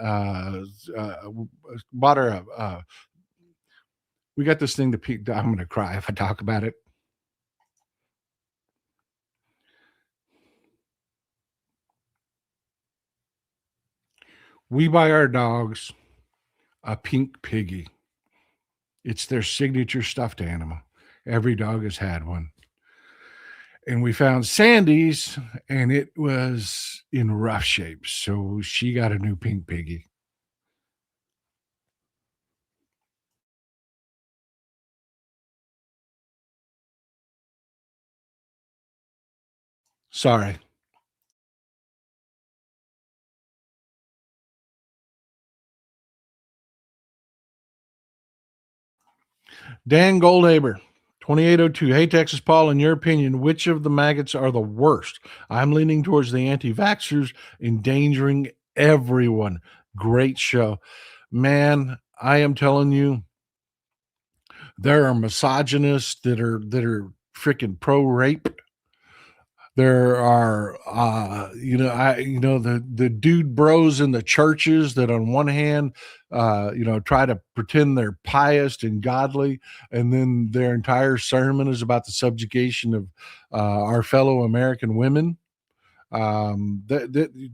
bought her we got this thing to peek. I'm going to cry if I talk about it. We buy our dogs a pink piggy. It's their signature stuffed animal. Every dog has had one. And we found Sandy's, and it was in rough shape. So she got a new pink piggy. Sorry. Dan Goldhaber, 2802. Hey, Texas Paul, in your opinion, which of the maggots are the worst? I'm leaning towards the anti-vaxxers endangering everyone. Great show. Man, I am telling you, there are misogynists that are freaking pro-rape. There are, the dude bros in the churches that on one hand, try to pretend they're pious and godly, and then their entire sermon is about the subjugation of our fellow American women.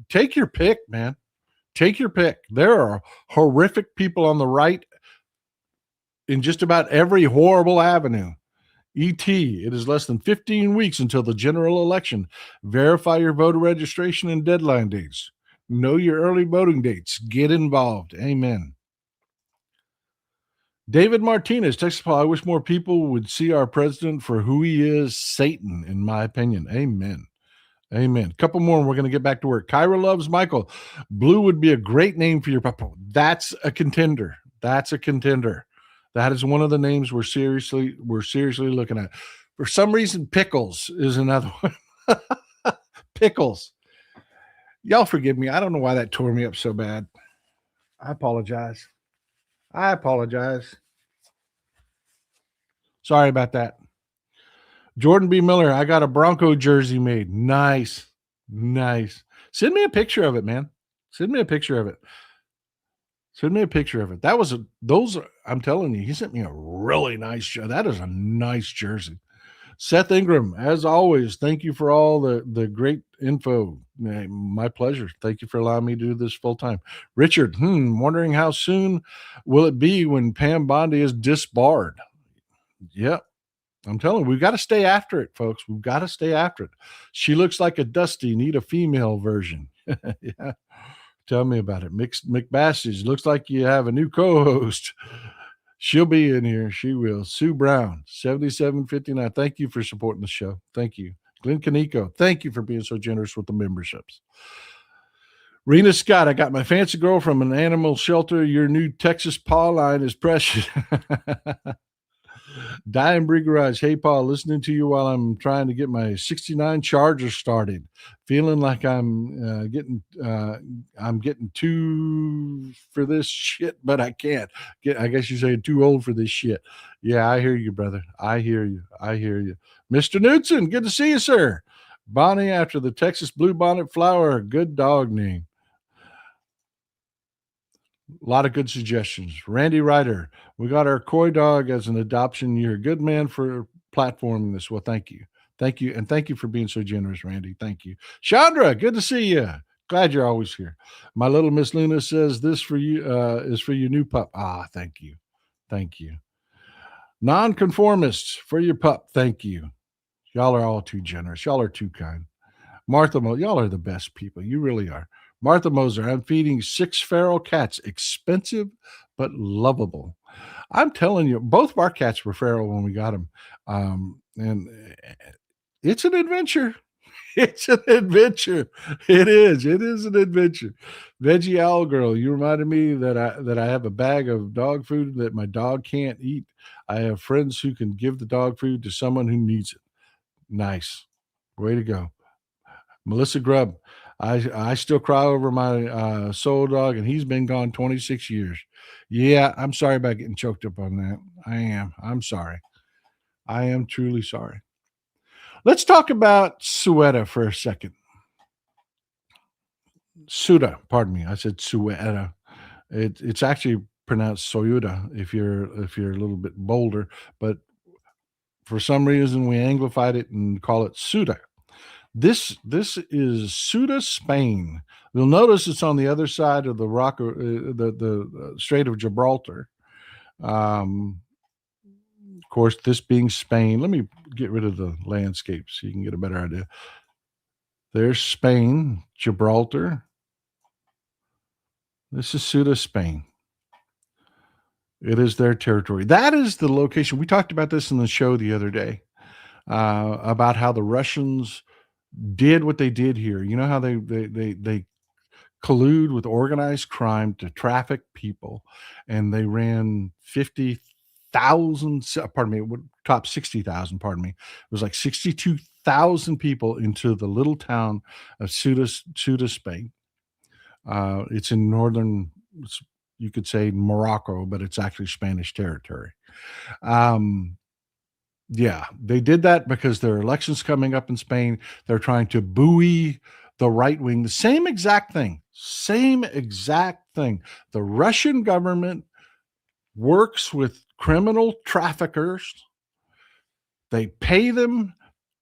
Take your pick, man. Take your pick. There are horrific people on the right in just about every horrible avenue. ET, it is less than 15 weeks until the general election. Verify your voter registration and deadline dates. Know your early voting dates. Get involved. Amen. David Martinez, Texas Paul, I wish more people would see our president for who he is, Satan, in my opinion. Amen. Amen. Couple more and we're going to get back to work. Kyra loves Michael. Blue would be a great name for your pup. That's a contender. That's a contender. That is one of the names we're seriously looking at. For some reason, Pickles is another one. Pickles. Y'all forgive me. I don't know why that tore me up so bad. I apologize. Sorry about that. Jordan B. Miller, I got a Bronco jersey made. Nice. Send me a picture of it, man. Send me a picture of it. I'm telling you, he sent me a really nice jersey. That is a nice jersey. Seth Ingram, as always, thank you for all the great info. My pleasure. Thank you for allowing me to do this full time. Richard, wondering how soon will it be when Pam Bondi is disbarred? Yep. I'm telling you, we've got to stay after it, folks. We've got to stay after it. She looks like a Dusty. Need a female version. Yeah. Tell me about it. McBassage, looks like you have a new co-host. She'll be in here. She will. Sue Brown, 7759. Thank you for supporting the show. Thank you. Glenn Kaneko, thank you for being so generous with the memberships. Rena Scott, I got my fancy girl from an animal shelter. Your new Texas paw line is precious. Dime Brie Garage. Hey, Paul, listening to you while I'm trying to get my 69 Charger started. Feeling like I'm getting too for this shit, but I can't. I guess you're saying too old for this shit. Yeah, I hear you, brother. I hear you. Mr. Knudsen, good to see you, sir. Bonnie after the Texas Bluebonnet Flower. Good dog name. A lot of good suggestions. Randy Ryder, we got our Koi dog as an adoption. You're a good man for platforming this. Well, thank you. And thank you for being so generous, Randy. Thank you. Chandra, good to see you. Glad you're always here. My little Miss Luna says this for you is for your new pup. Thank you. Nonconformists, for your pup. Thank you. Y'all are all too generous. Y'all are too kind. Martha Mo, y'all are the best people. You really are. Martha Moser, I'm feeding 6 feral cats. Expensive, but lovable. I'm telling you, both of our cats were feral when we got them. And it's an adventure. It's an adventure. It is an adventure. Veggie Owl Girl, you reminded me that I have a bag of dog food that my dog can't eat. I have friends who can give the dog food to someone who needs it. Nice. Way to go. Melissa Grubb, I still cry over my soul dog, and he's been gone 26 years. Yeah, I'm sorry about getting choked up on that. I am. I'm sorry. I am truly sorry. Let's talk about Ceuta for a second. Ceuta, pardon me. I said Ceuta. It's actually pronounced Ceuta if you're a little bit bolder, but for some reason we anglified it and call it Ceuta. This is Ceuta, Spain. You'll notice it's on the other side of the rock, the Strait of Gibraltar. Of course, this being Spain. Let me get rid of the landscape so you can get a better idea. There's Spain, Gibraltar. This is Ceuta, Spain. It is their territory. That is the location. We talked about this in the show the other day about how the Russians did what they did here. You know how they collude with organized crime to traffic people, and they ran 50,000, top 60,000, pardon me. It was like 62,000 people into the little town of Ceuta, Spain. It's in northern, you could say Morocco, but it's actually Spanish territory. Yeah, they did that because there are elections coming up in Spain. They're trying to buoy the right wing. The same exact thing. The Russian government works with criminal traffickers. They pay them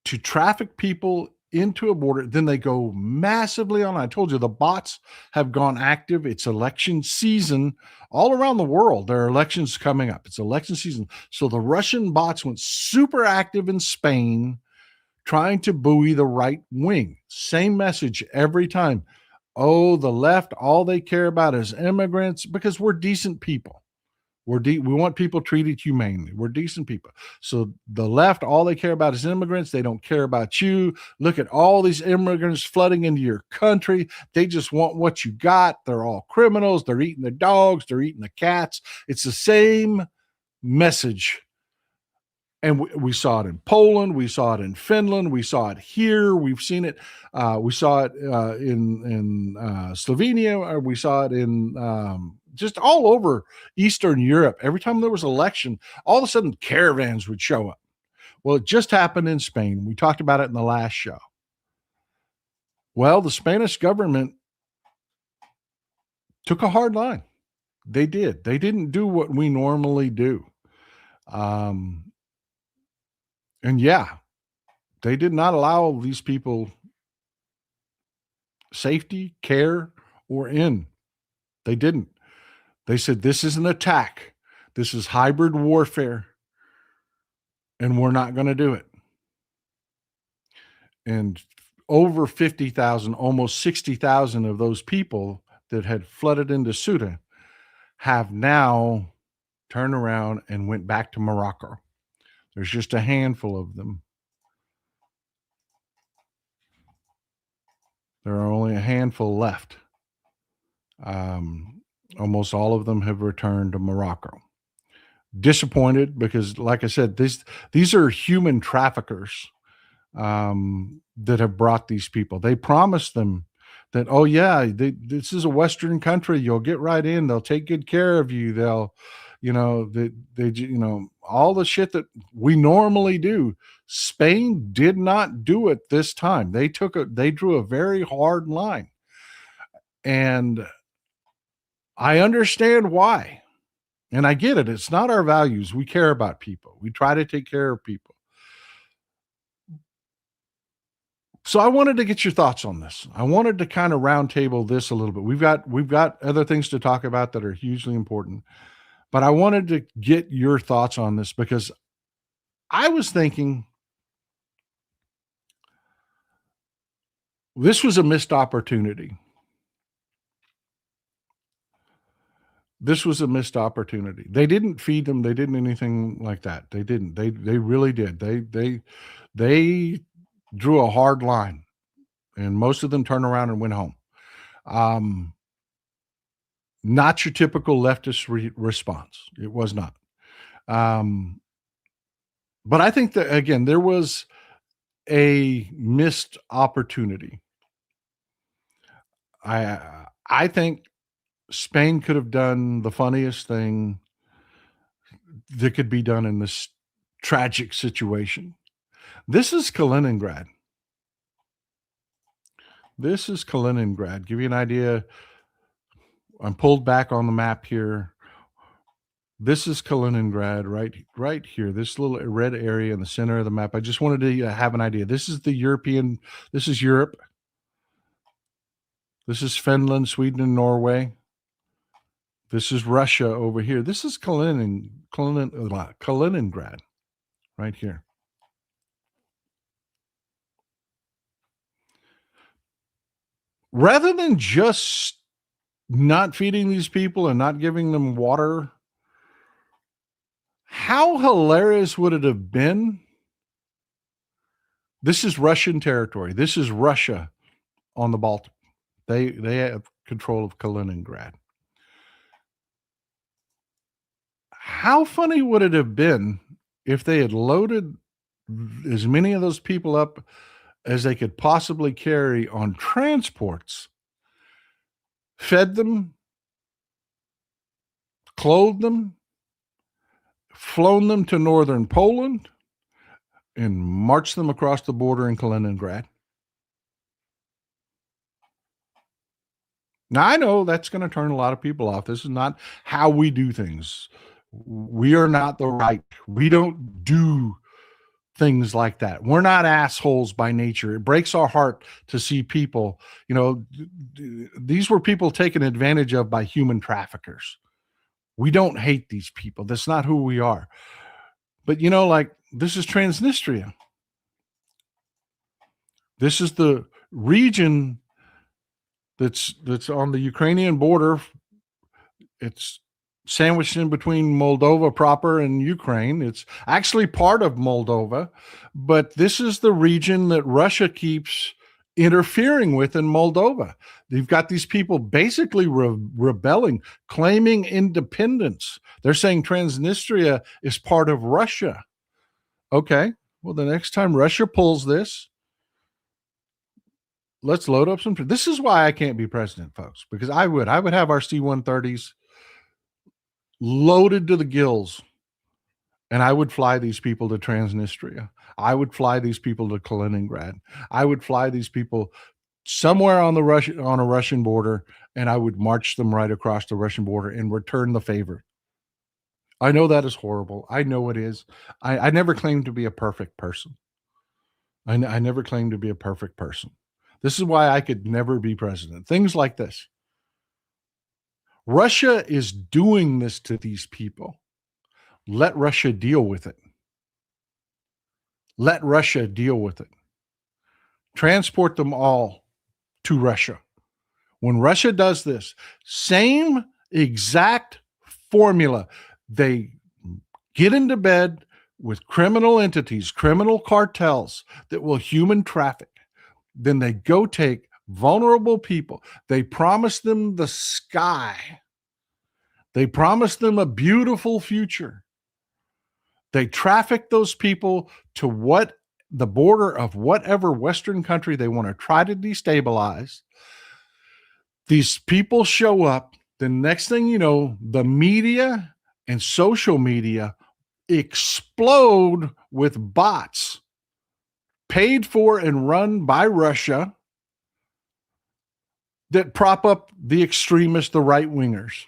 to traffic people into a border, then they go massively on. I told you the bots have gone active. It's election season all around the world. There are elections coming up. It's election season. So the Russian bots went super active in Spain, trying to buoy the right wing. Same message every time. Oh, the left, all they care about is immigrants because we're decent people. We want people treated humanely. We're decent people. So the left, all they care about is immigrants. They don't care about you. Look at all these immigrants flooding into your country. They just want what you got. They're all criminals. They're eating the dogs. They're eating the cats. It's the same message. And we saw it in Poland. We saw it in Finland. We saw it here. We've seen it. We saw it in Slovenia. We saw it in just all over Eastern Europe. Every time there was an election, all of a sudden caravans would show up. Well, it just happened in Spain. We talked about it in the last show. Well, the Spanish government took a hard line. They did. They didn't do what we normally do. And yeah, they did not allow these people safety, care, or in. They didn't. They said, this is an attack. This is hybrid warfare. And we're not going to do it. And over 50,000, almost 60,000 of those people that had flooded into Ceuta have now turned around and went back to Morocco. There's just a handful of them. There are only a handful left. Almost all of them have returned to Morocco. Disappointed because, like I said, these are human traffickers that have brought these people. They promised them that, oh yeah, this is a Western country. You'll get right in. They'll take good care of you. They'll, all the shit that we normally do. Spain did not do it this time. They drew a very hard line. And I understand why. And I get it. It's not our values. We care about people. We try to take care of people. So I wanted to get your thoughts on this. I wanted to kind of roundtable this a little bit. We've got other things to talk about that are hugely important, but I wanted to get your thoughts on this because I was thinking this was a missed opportunity. This was a missed opportunity. They didn't feed them. They didn't anything like that. They didn't. They really did. They drew a hard line, and most of them turned around and went home. Not your typical leftist response. It was not. But I think that, again, there was a missed opportunity. I think Spain could have done the funniest thing that could be done in this tragic situation. This is Kaliningrad. This is Kaliningrad. Give you an idea. I'm pulled back on the map here. This is Kaliningrad right here. This little red area in the center of the map. I just wanted to have an idea. This is Europe. This is Finland, Sweden, and Norway. This is Russia over here. This is Kaliningrad right here. Rather than just not feeding these people and not giving them water, how hilarious would it have been? This is Russian territory. This is Russia on the Baltic. They have control of Kaliningrad. How funny would it have been if they had loaded as many of those people up as they could possibly carry on transports, fed them, clothed them, flown them to northern Poland, and marched them across the border in Kaliningrad? Now, I know that's going to turn a lot of people off. This is not how we do things. We are not the right. We don't do things like that. We're not assholes by nature. It breaks our heart to see people, these were people taken advantage of by human traffickers. We don't hate these people. That's not who we are. But like, this is Transnistria. This is the region that's on the Ukrainian border. It's sandwiched in between Moldova proper and Ukraine. It's actually part of Moldova, but this is the region that Russia keeps interfering with in Moldova. You've got these people basically rebelling, claiming independence. They're saying Transnistria is part of Russia. Okay, well, the next time Russia pulls this, let's load up some. This is why I can't be president, folks, because I would have our C-130s loaded to the gills, and I would fly these people to Transnistria. I would fly these people to Kaliningrad. I would fly these people somewhere on a Russian border, and I would march them right across the Russian border and return the favor. I know that is horrible. I know it is. I never claimed to be a perfect person. I never claimed to be a perfect person. This is why I could never be president. Things like this. Russia is doing this to these people. Let Russia deal with it. Let Russia deal with it. Transport them all to Russia. When Russia does this, same exact formula. They get into bed with criminal entities, criminal cartels that will human traffic. Then they go take vulnerable people. They promise them the sky. They promise them a beautiful future. They traffic those people to the border of whatever Western country they want to try to destabilize. These people show up. The next thing you know, the media and social media explode with bots paid for and run by Russia that prop up the extremists, the right-wingers,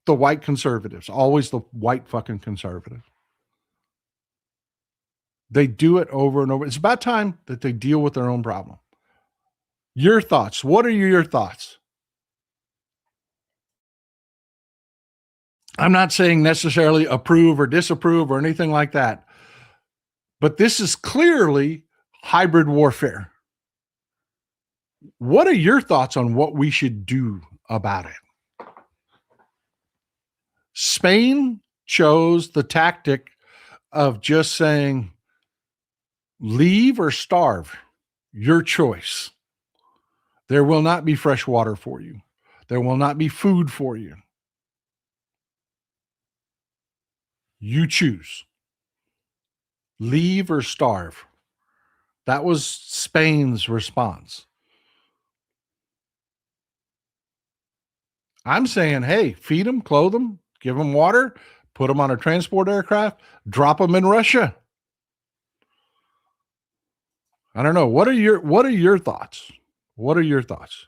the white conservatives, always the white fucking conservative. They do it over and over. It's about time that they deal with their own problem. Your thoughts. What are your thoughts? I'm not saying necessarily approve or disapprove or anything like that, but this is clearly hybrid warfare. What are your thoughts on what we should do about it? Spain chose the tactic of just saying, leave or starve, your choice. There will not be fresh water for you. There will not be food for you. You choose. Leave or starve. That was Spain's response. I'm saying, hey, feed them, clothe them, give them water, put them on a transport aircraft, drop them in Russia. I don't know. What are your thoughts? What are your thoughts?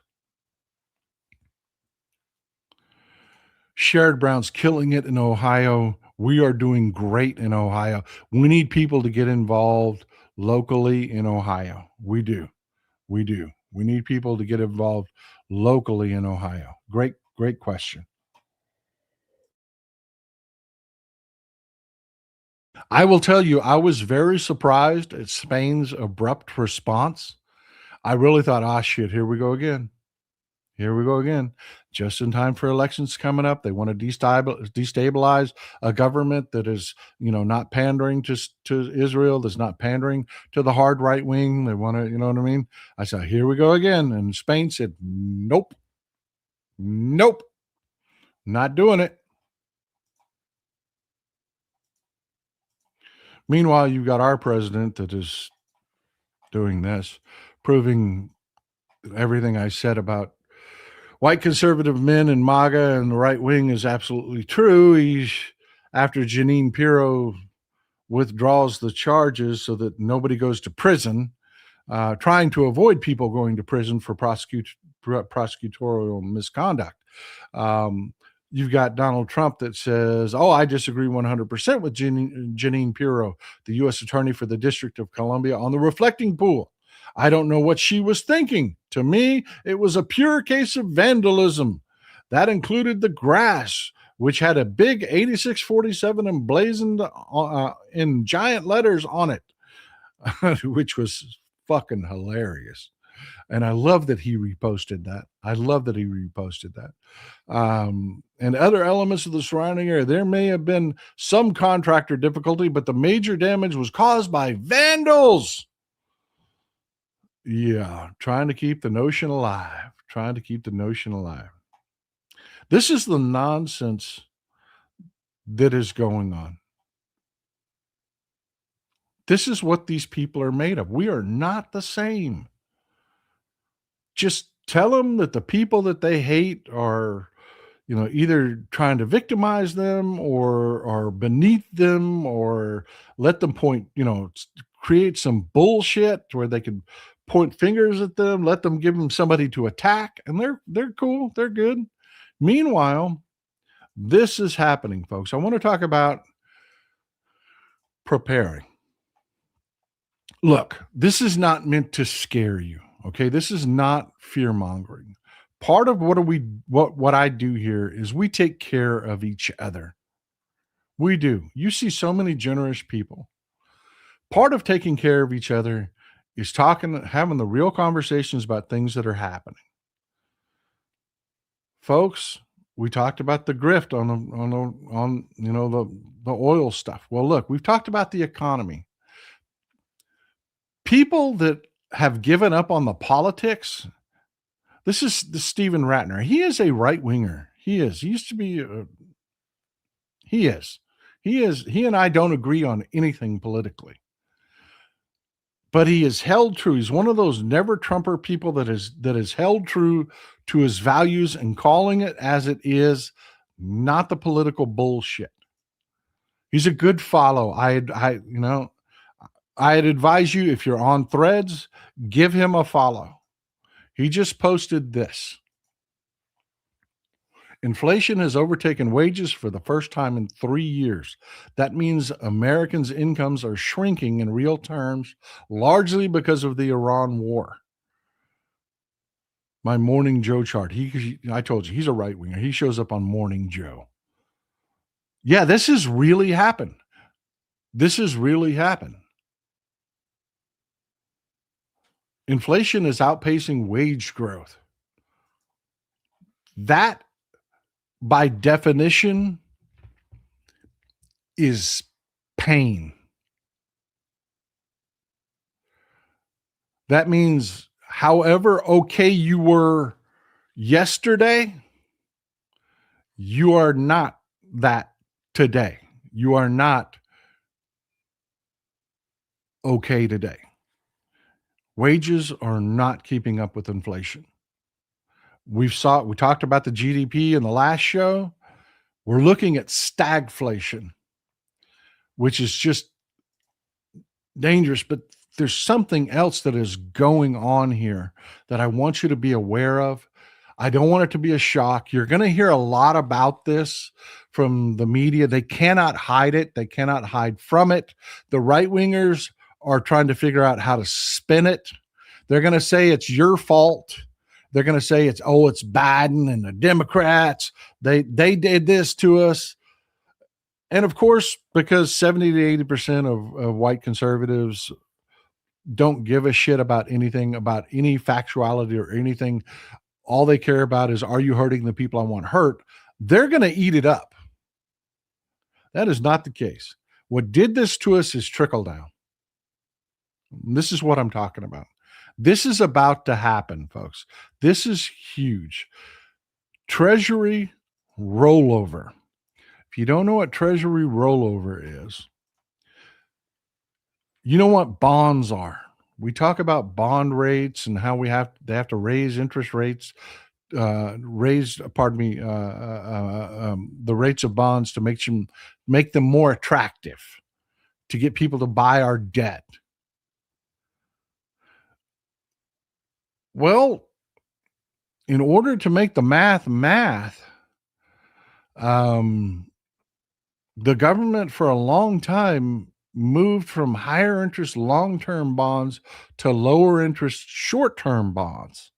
Sherrod Brown's killing it in Ohio. We are doing great in Ohio. We need people to get involved locally in Ohio. We do. We do. We need people to get involved locally in Ohio. Great question. I will tell you, I was very surprised at Spain's abrupt response. I really thought, shit, here we go again. Here we go again. Just in time for elections coming up. They want to destabilize a government that is, not pandering to Israel, that's not pandering to the hard right wing. They want to, you know what I mean? I said, here we go again. And Spain said, nope, not doing it. Meanwhile, you've got our president that is doing this, proving everything I said about white conservative men and MAGA and the right wing is absolutely true. After Jeanine Pirro withdraws the charges so that nobody goes to prison, trying to avoid people going to prison for prosecutorial misconduct. You've got Donald Trump that says, "Oh, I disagree 100% with Jeanine Pirro, the U.S. Attorney for the District of Columbia, on the reflecting pool. I don't know what she was thinking. To me, it was a pure case of vandalism. That included the grass, which had a big 8647 emblazoned in giant letters on it," which was fucking hilarious. And I love that he reposted that. I love that he reposted that. And other elements of the surrounding area. There may have been some contractor difficulty, but the major damage was caused by vandals. Yeah, trying to keep the notion alive. Trying to keep the notion alive. This is the nonsense that is going on. This is what these people are made of. We are not the same. Just tell them that the people that they hate are, either trying to victimize them or are beneath them, or let them point, create some bullshit where they can point fingers at them, let them give them somebody to attack, and they're cool, they're good. Meanwhile, this is happening, folks. I want to talk about preparing. Look, this is not meant to scare you. Okay. This is not fear mongering. Part of what I do here is we take care of each other. We do. You see so many generous people. Part of taking care of each other is having the real conversations about things that are happening. Folks, we talked about the grift on the oil stuff. Well, look, we've talked about the economy. People that have given up on the politics. This is the Stephen Ratner. He is a right winger. He is. He used to be. He is. He is. He and I don't agree on anything politically, but he is held true. He's one of those never Trumper people that is held true to his values and calling it as it is, not the political bullshit. He's a good follow. I'd advise you, if you're on Threads, give him a follow. He just posted this. Inflation has overtaken wages for the first time in 3 years. That means Americans' incomes are shrinking in real terms, largely because of the Iran war. My Morning Joe chart. I told you, he's a right winger. He shows up on Morning Joe. Yeah, this has really happened. This has really happened. Inflation is outpacing wage growth. That, by definition, is pain. That means however okay you were yesterday, you are not that today. You are not okay today. Wages are not keeping up with inflation. We talked about the GDP in the last show. We're looking at stagflation, which is just dangerous, but there's something else that is going on here that I want you to be aware of. I don't want it to be a shock. You're going to hear a lot about this from the media. They cannot hide it. They cannot hide from it. The right wingers are trying to figure out how to spin it. They're going to say it's your fault. They're going to say it's Biden and the Democrats. They did this to us. And of course, because 70 to 80% of white conservatives don't give a shit about anything, about any factuality or anything. All they care about is, are you hurting the people I want hurt? They're going to eat it up. That is not the case. What did this to us is trickle down. This is what I'm talking about. This is about to happen, folks. This is huge. Treasury rollover. If you don't know what Treasury rollover is, you know what bonds are. We talk about bond rates and how they have to raise interest rates, the rates of bonds to make them more attractive, to get people to buy our debt. Well, in order to make the math, Um, the government for a long time moved from higher interest long-term bonds to lower interest short-term bonds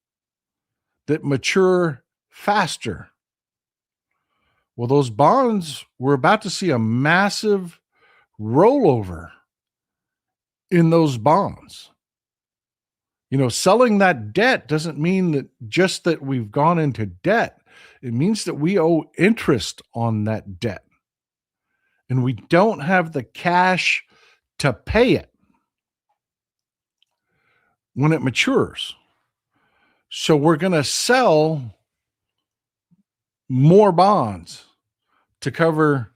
that mature faster. Well, those bonds, we're about to see a massive rollover in those bonds. Selling that debt doesn't mean that just that we've gone into debt. It means that we owe interest on that debt and we don't have the cash to pay it when it matures. So we're going to sell more bonds to cover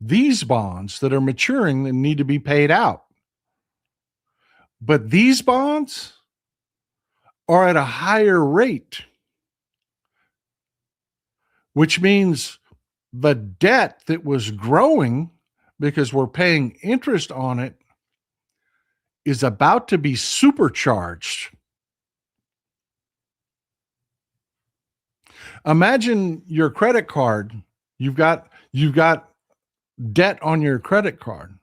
these bonds that are maturing and need to be paid out. But these bonds are at a higher rate, which means the debt that was growing because we're paying interest on it is about to be supercharged. Imagine your credit card. You've got debt on your credit card.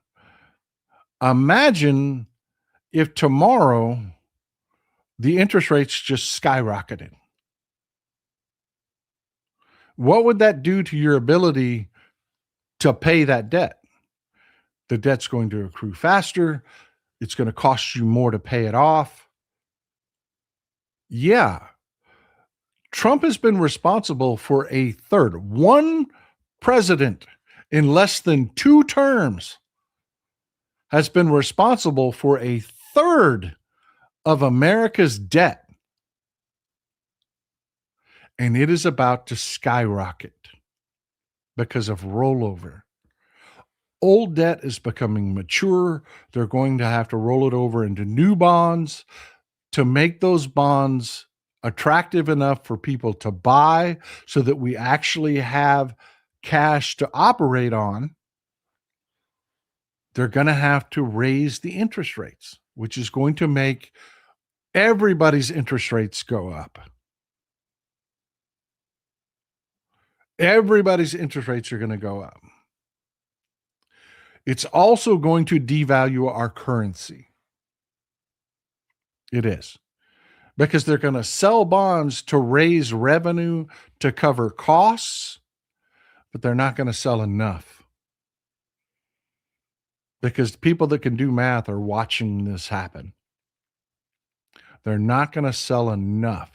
Imagine if tomorrow the interest rates just skyrocketed. What would that do to your ability to pay that debt? The debt's going to accrue faster. It's going to cost you more to pay it off. Yeah. Trump has been responsible for a third. One president in less than 2 terms has been responsible for a third of America's debt. And it is about to skyrocket because of rollover. Old debt is becoming mature. They're going to have to roll it over into new bonds to make those bonds attractive enough for people to buy so that we actually have cash to operate on. They're going to have to raise the interest rates, which is going to make everybody's interest rates go up. Everybody's interest rates are going to go up. It's also going to devalue our currency. It is. Because they're going to sell bonds to raise revenue to cover costs, but they're not going to sell enough. Because people that can do math are watching this happen. They're not going to sell enough.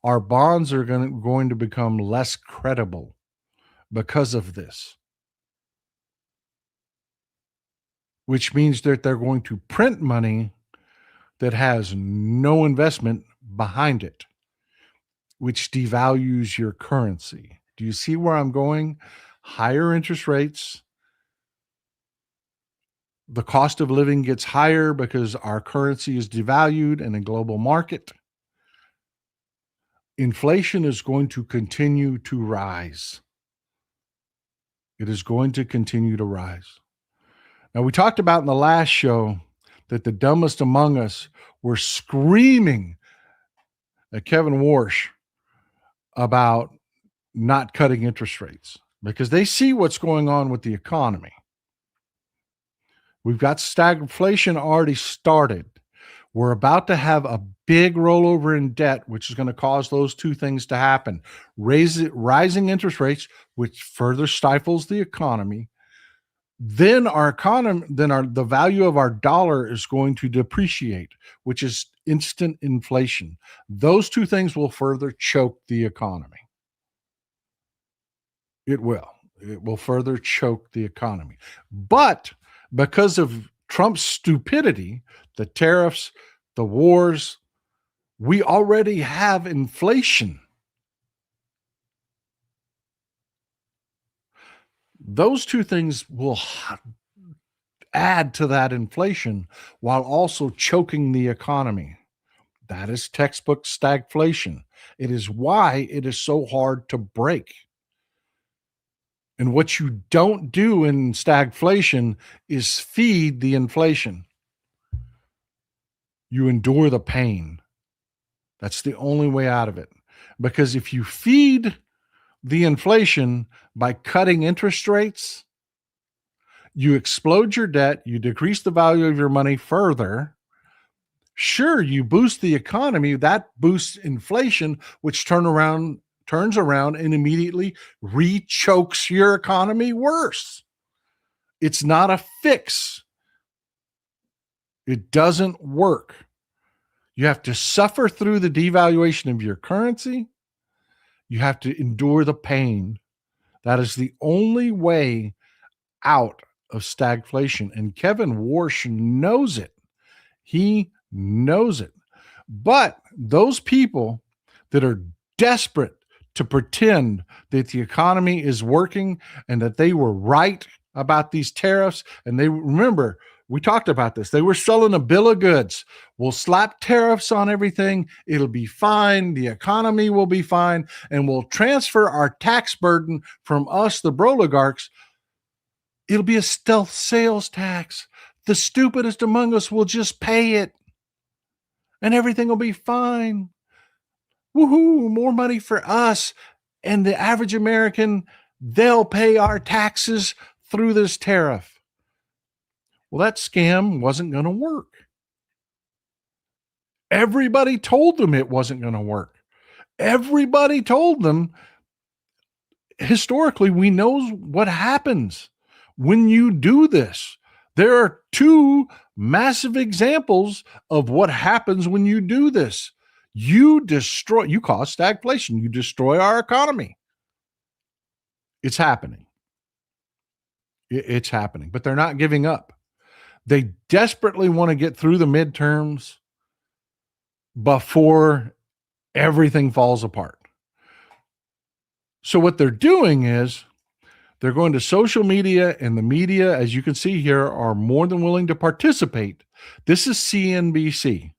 Our bonds are going to become less credible because of this. Which means that they're going to print money that has no investment behind it, which devalues your currency. Do you see where I'm going? Higher interest rates. The cost of living gets higher because our currency is devalued in a global market. Inflation is going to continue to rise. It is going to continue to rise. Now, we talked about in the last show that the dumbest among us were screaming at Kevin Warsh about not cutting interest rates because they see what's going on with the economy. We've got stagflation already started. We're about to have a big rollover in debt, which is going to cause those two things to happen. Rising interest rates, which further stifles the economy. Then the value of our dollar is going to depreciate, which is instant inflation. Those two things will further choke the economy. It will. It will further choke the economy. But because of Trump's stupidity, the tariffs, the wars, we already have inflation. Those two things will add to that inflation while also choking the economy. That is textbook stagflation. It is why it is so hard to break. And what you don't do in stagflation is feed the inflation. You endure the pain. That's the only way out of it. Because if you feed the inflation by cutting interest rates. You explode your debt, you decrease the value of your money further. Sure, you boost the economy, that boosts inflation, which turns around and immediately re-chokes your economy worse. It's not a fix. It doesn't work. You have to suffer through the devaluation of your currency. You have to endure the pain. That is the only way out of stagflation. And Kevin Warsh knows it. He knows it. But those people that are desperate to pretend that the economy is working and that they were right about these tariffs, and they remember, we talked about this. They were selling a bill of goods. We'll slap tariffs on everything. It'll be fine. The economy will be fine. And we'll transfer our tax burden from us, the broligarchs. It'll be a stealth sales tax. The stupidest among us will just pay it. And everything will be fine. Woohoo, more money for us. And the average American, they'll pay our taxes through this tariff. Well, that scam wasn't going to work. Everybody told them it wasn't going to work. Everybody told them, historically, we know what happens when you do this. There are two massive examples of what happens when you do this. You cause stagflation. You destroy our economy. It's happening. It's happening, but they're not giving up. They desperately want to get through the midterms before everything falls apart. So what they're doing is they're going to social media, and the media, as you can see here, are more than willing to participate. This is CNBC.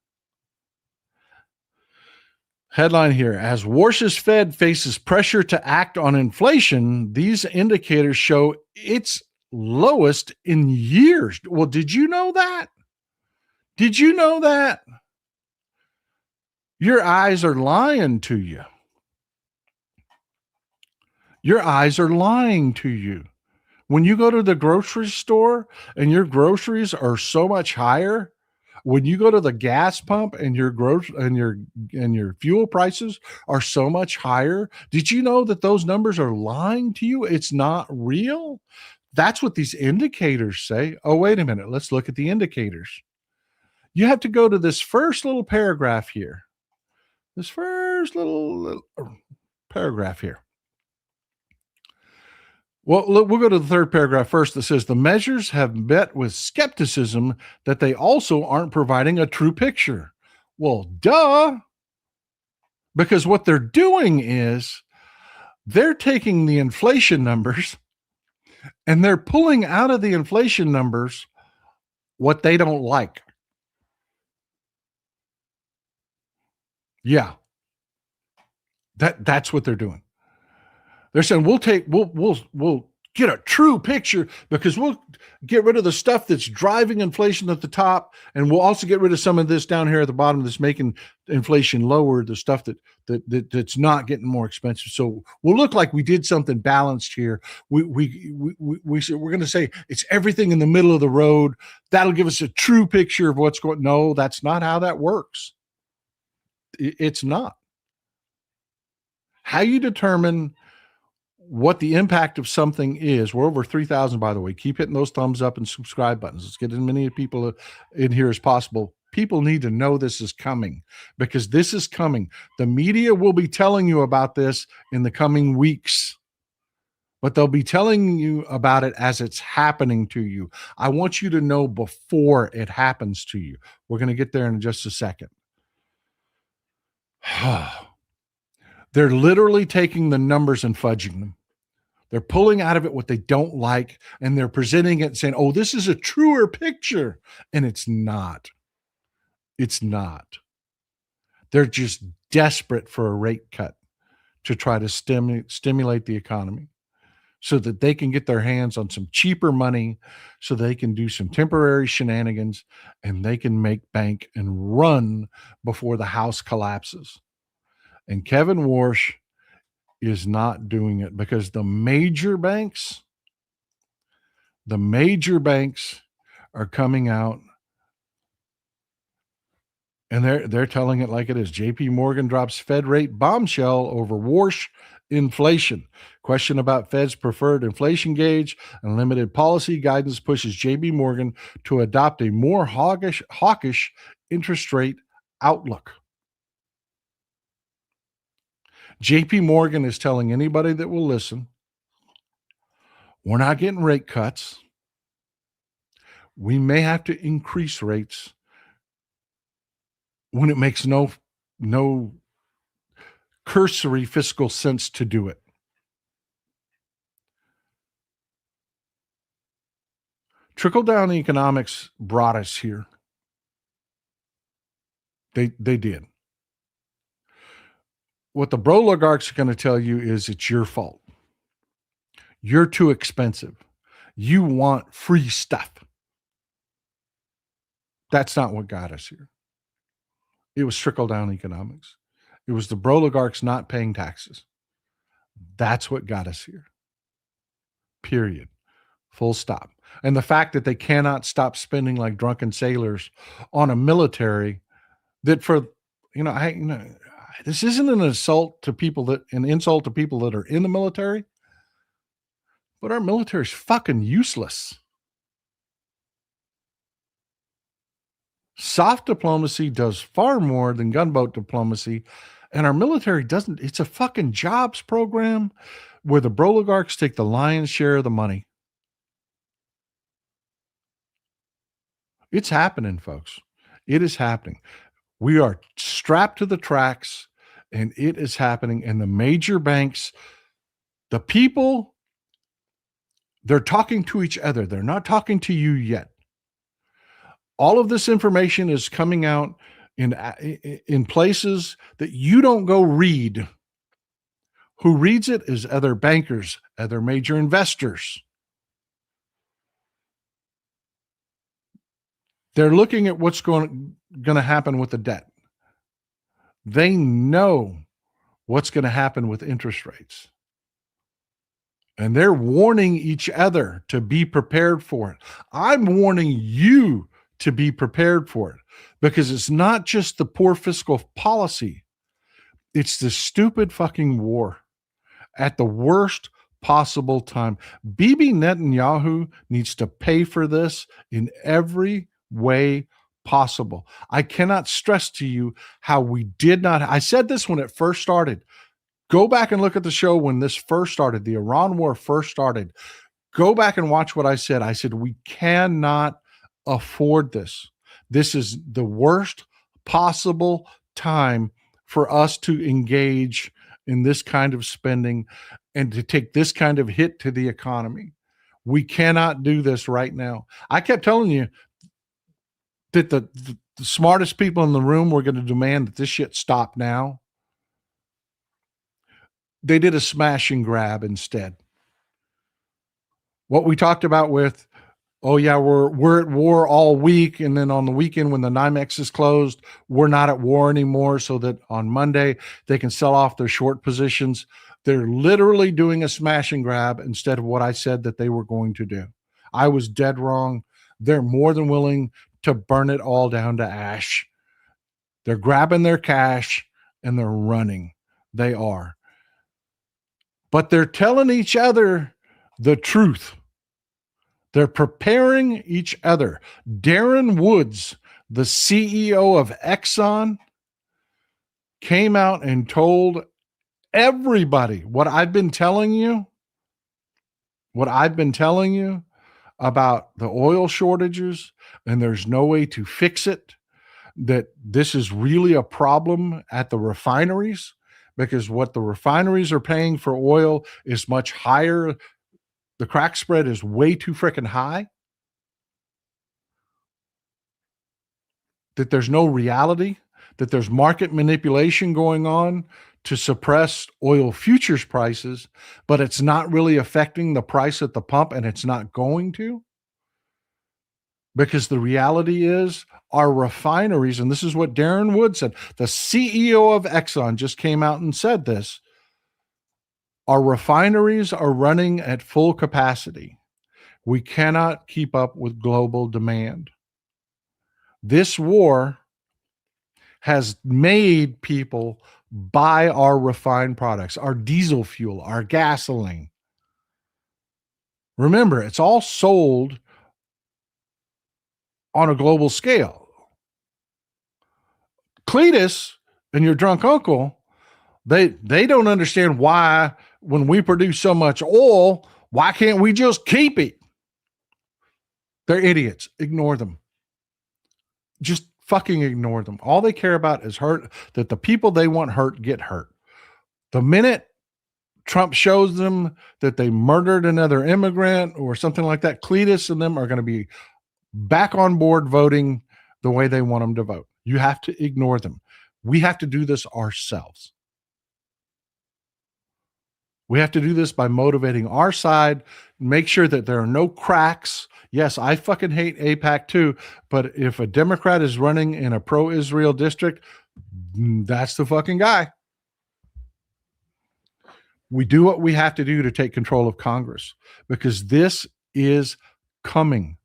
Headline here: as Warsh's Fed faces pressure to act on inflation, these indicators show its lowest in years. Well, did you know that? Did you know that? Your eyes are lying to you. Your eyes are lying to you. When you go to the grocery store and your groceries are so much higher, when you go to the gas pump and your fuel prices are so much higher, did you know that those numbers are lying to you? It's not real. That's what these indicators say. Oh, wait a minute. Let's look at the indicators. You have to go to this first little paragraph here. This first little paragraph here. Well, we'll go to the third paragraph first that says the measures have met with skepticism that they also aren't providing a true picture. Well, duh. Because what they're doing is they're taking the inflation numbers and they're pulling out of the inflation numbers what they don't like. Yeah. That's what they're doing. They're saying we'll get a true picture because we'll get rid of the stuff that's driving inflation at the top, and we'll also get rid of some of this down here at the bottom that's making inflation lower, the stuff that's not getting more expensive. So we'll look like we did something balanced here. We're going to say it's everything in the middle of the road. That'll give us a true picture of what's going. No, that's not how that works. It's not. How you determine what the impact of something is. We're over 3,000, by the way. Keep hitting those thumbs up and subscribe buttons. Let's get as many people in here as possible. People need to know this is coming because this is coming. The media will be telling you about this in the coming weeks, but they'll be telling you about it as it's happening to you. I want you to know before it happens to you. We're going to get there in just a second. They're literally taking the numbers and fudging them. They're pulling out of it what they don't like, and they're presenting it and saying, oh, this is a truer picture. And it's not. It's not. They're just desperate for a rate cut to try to stimulate the economy so that they can get their hands on some cheaper money, so they can do some temporary shenanigans, and they can make bank and run before the house collapses. And Kevin Warsh is not doing it because the major banks are coming out and they're telling it like it is. JP Morgan drops Fed rate bombshell over Warsh inflation. Question about Fed's preferred inflation gauge and limited policy guidance pushes JP Morgan to adopt a more hawkish interest rate outlook. JP Morgan is telling anybody that will listen, we're not getting rate cuts. We may have to increase rates when it makes no cursory fiscal sense to do it. Trickle-down economics brought us here. They did. What the broligarchs are going to tell you is it's your fault. You're too expensive. You want free stuff. That's not what got us here. It was trickle-down economics. It was the broligarchs not paying taxes. That's what got us here. Period. Full stop. And the fact that they cannot stop spending like drunken sailors on a military that this isn't an insult to people that are in the military, but our military is fucking useless. Soft diplomacy does far more than gunboat diplomacy, and our military doesn't. It's a fucking jobs program where the broligarchs take the lion's share of the money. It's happening, folks. It is happening. We are strapped to the tracks, and it is happening. And the major banks, the people, they're talking to each other. They're not talking to you yet. All of this information is coming out in places that you don't go read. Who reads it is other bankers, other major investors. They're looking at what's going to happen with the debt. They know what's going to happen with interest rates. And they're warning each other to be prepared for it. I'm warning you to be prepared for it because it's not just the poor fiscal policy. It's the stupid fucking war at the worst possible time. Bibi Netanyahu needs to pay for this in every way possible. I cannot stress to you how we did not. I said this when it first started. Go back and look at the show when this first started, the Iran war first started. Go back and watch what I said. I said, we cannot afford this. This is the worst possible time for us to engage in this kind of spending and to take this kind of hit to the economy. We cannot do this right now. I kept telling you that the smartest people in the room were going to demand that this shit stop now. They did a smash and grab instead. What we talked about with, oh yeah, we're at war all week, and then on the weekend when the NYMEX is closed, we're not at war anymore, so that on Monday they can sell off their short positions. They're literally doing a smash and grab instead of what I said that they were going to do. I was dead wrong. They're more than willing to burn it all down to ash. They're grabbing their cash and they're running. They are. But they're telling each other the truth. They're preparing each other. Darren Woods, the CEO of Exxon, came out and told everybody what I've been telling you about the oil shortages, and there's no way to fix it, that this is really a problem at the refineries, because what the refineries are paying for oil is much higher. The crack spread is way too freaking high. That there's no reality, that there's market manipulation going on to suppress oil futures prices, but it's not really affecting the price at the pump, and it's not going to. Because the reality is our refineries, and this is what Darren Wood said, the CEO of Exxon just came out and said this. Our refineries are running at full capacity. We cannot keep up with global demand. This war has made people buy our refined products, our diesel fuel, our gasoline. Remember, it's all sold on a global scale. Cletus and your drunk uncle, they don't understand why when we produce so much oil, why can't we just keep it? They're idiots. Ignore them. Just fucking ignore them. All they care about is hurt, that the people they want hurt get hurt. The minute Trump shows them that they murdered another immigrant or something like that, Cletus and them are going to be back on board voting the way they want them to vote. You have to ignore them. We have to do this ourselves. We have to do this by motivating our side, make sure that there are no cracks. Yes, I fucking hate AIPAC too, but if a Democrat is running in a pro-Israel district, that's the fucking guy. We do what we have to do to take control of Congress because this is coming.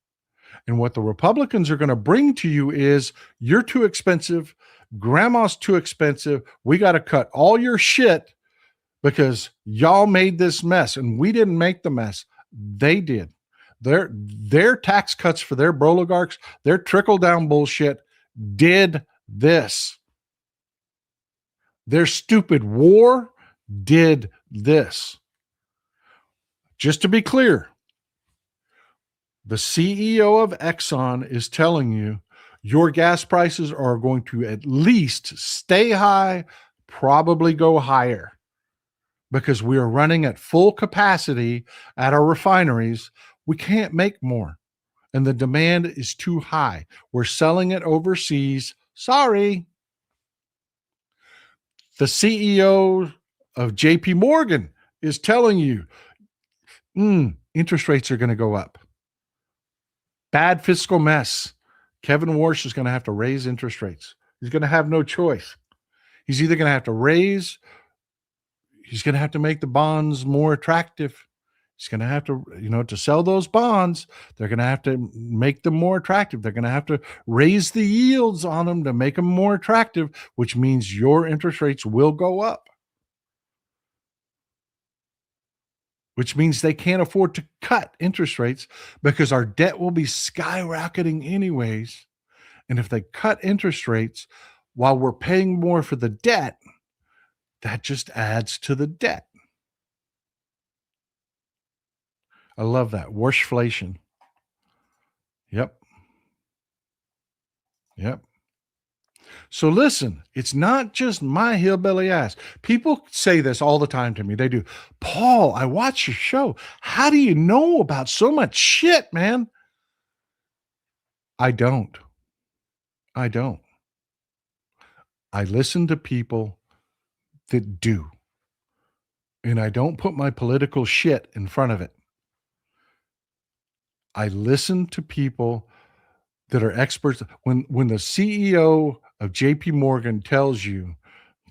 And what the Republicans are going to bring to you is you're too expensive. Grandma's too expensive. We got to cut all your shit because y'all made this mess and we didn't make the mess. They did. Their tax cuts for their oligarchs, their trickle down bullshit did this. Their stupid war did this. Just to be clear, the CEO of Exxon is telling you your gas prices are going to at least stay high, probably go higher, because we are running at full capacity at our refineries. We can't make more, and the demand is too high. We're selling it overseas. Sorry. The CEO of JP Morgan is telling you interest rates are going to go up. Bad fiscal mess. Kevin Warsh is going to have to raise interest rates. He's going to have no choice. He's either going to have to raise, he's going to have to make the bonds more attractive. He's going to have to, to sell those bonds, they're going to have to make them more attractive. They're going to have to raise the yields on them to make them more attractive, which means your interest rates will go up. Which means they can't afford to cut interest rates because our debt will be skyrocketing anyways. And if they cut interest rates while we're paying more for the debt, that just adds to the debt. I love that. Warshflation. Yep. So listen, it's not just my hillbilly ass. People say this all the time to me. They do. Paul, I watch your show. How do you know about so much shit, man? I don't. I listen to people that do. And I don't put my political shit in front of it. I listen to people that are experts. When the CEO of JP Morgan tells you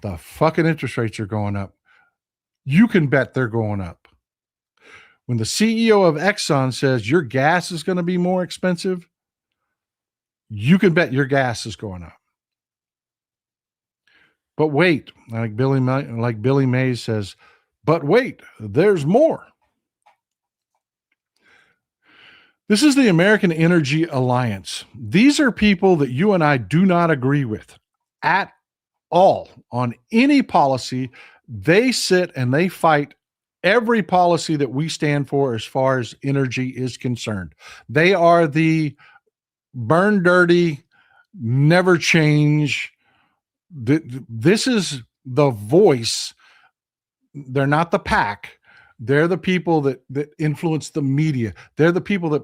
the fucking interest rates are going up, you can bet they're going up. When the CEO of Exxon says your gas is going to be more expensive, you can bet your gas is going up. But wait, like Billy Mays says, but wait, there's more. This is the American Energy Alliance. These are people that you and I do not agree with at all on any policy. They sit and they fight every policy that we stand for as far as energy is concerned. They are the burn dirty, never change. This is the voice. They're not the pack. They're the people that influence the media. They're the people that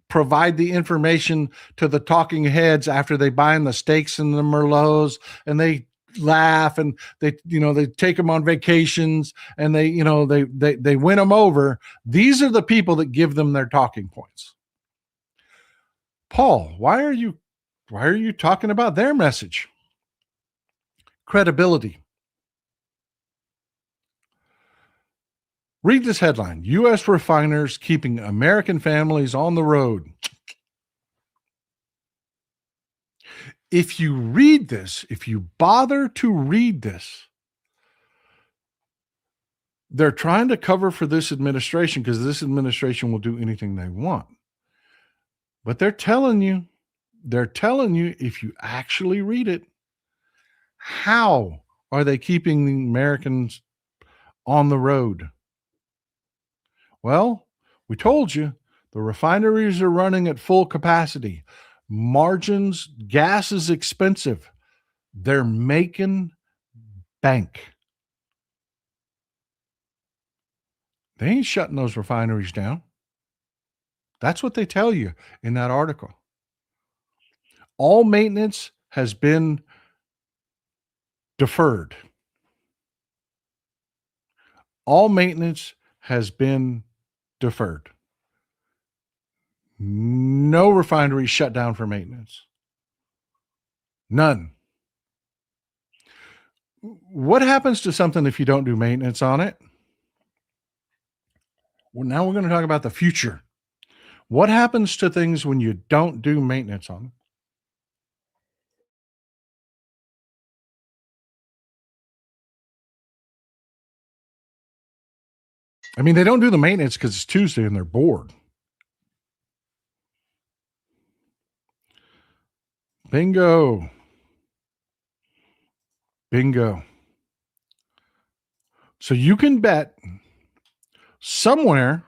provide the information to the talking heads after they buy in the steaks and the Merlots, and they laugh and they take them on vacations and they win them over. These are the people that give them their talking points. Paul, why are you talking about their message? Credibility. Read this headline: U.S. refiners keeping American families on the road. If you read this, if you bother to read this, they're trying to cover for this administration because this administration will do anything they want. But they're telling you if you actually read it, how are they keeping the Americans on the road? Well, we told you the refineries are running at full capacity. Margins, gas is expensive. They're making bank. They ain't shutting those refineries down. That's what they tell you in that article. All maintenance has been deferred. All maintenance has been deferred. No refineries shut down for maintenance. None. What happens to something if you don't do maintenance on it? Well, now we're going to talk about the future. What happens to things when you don't do maintenance on them? I mean, they don't do the maintenance because it's Tuesday and they're bored. Bingo. Bingo. So you can bet somewhere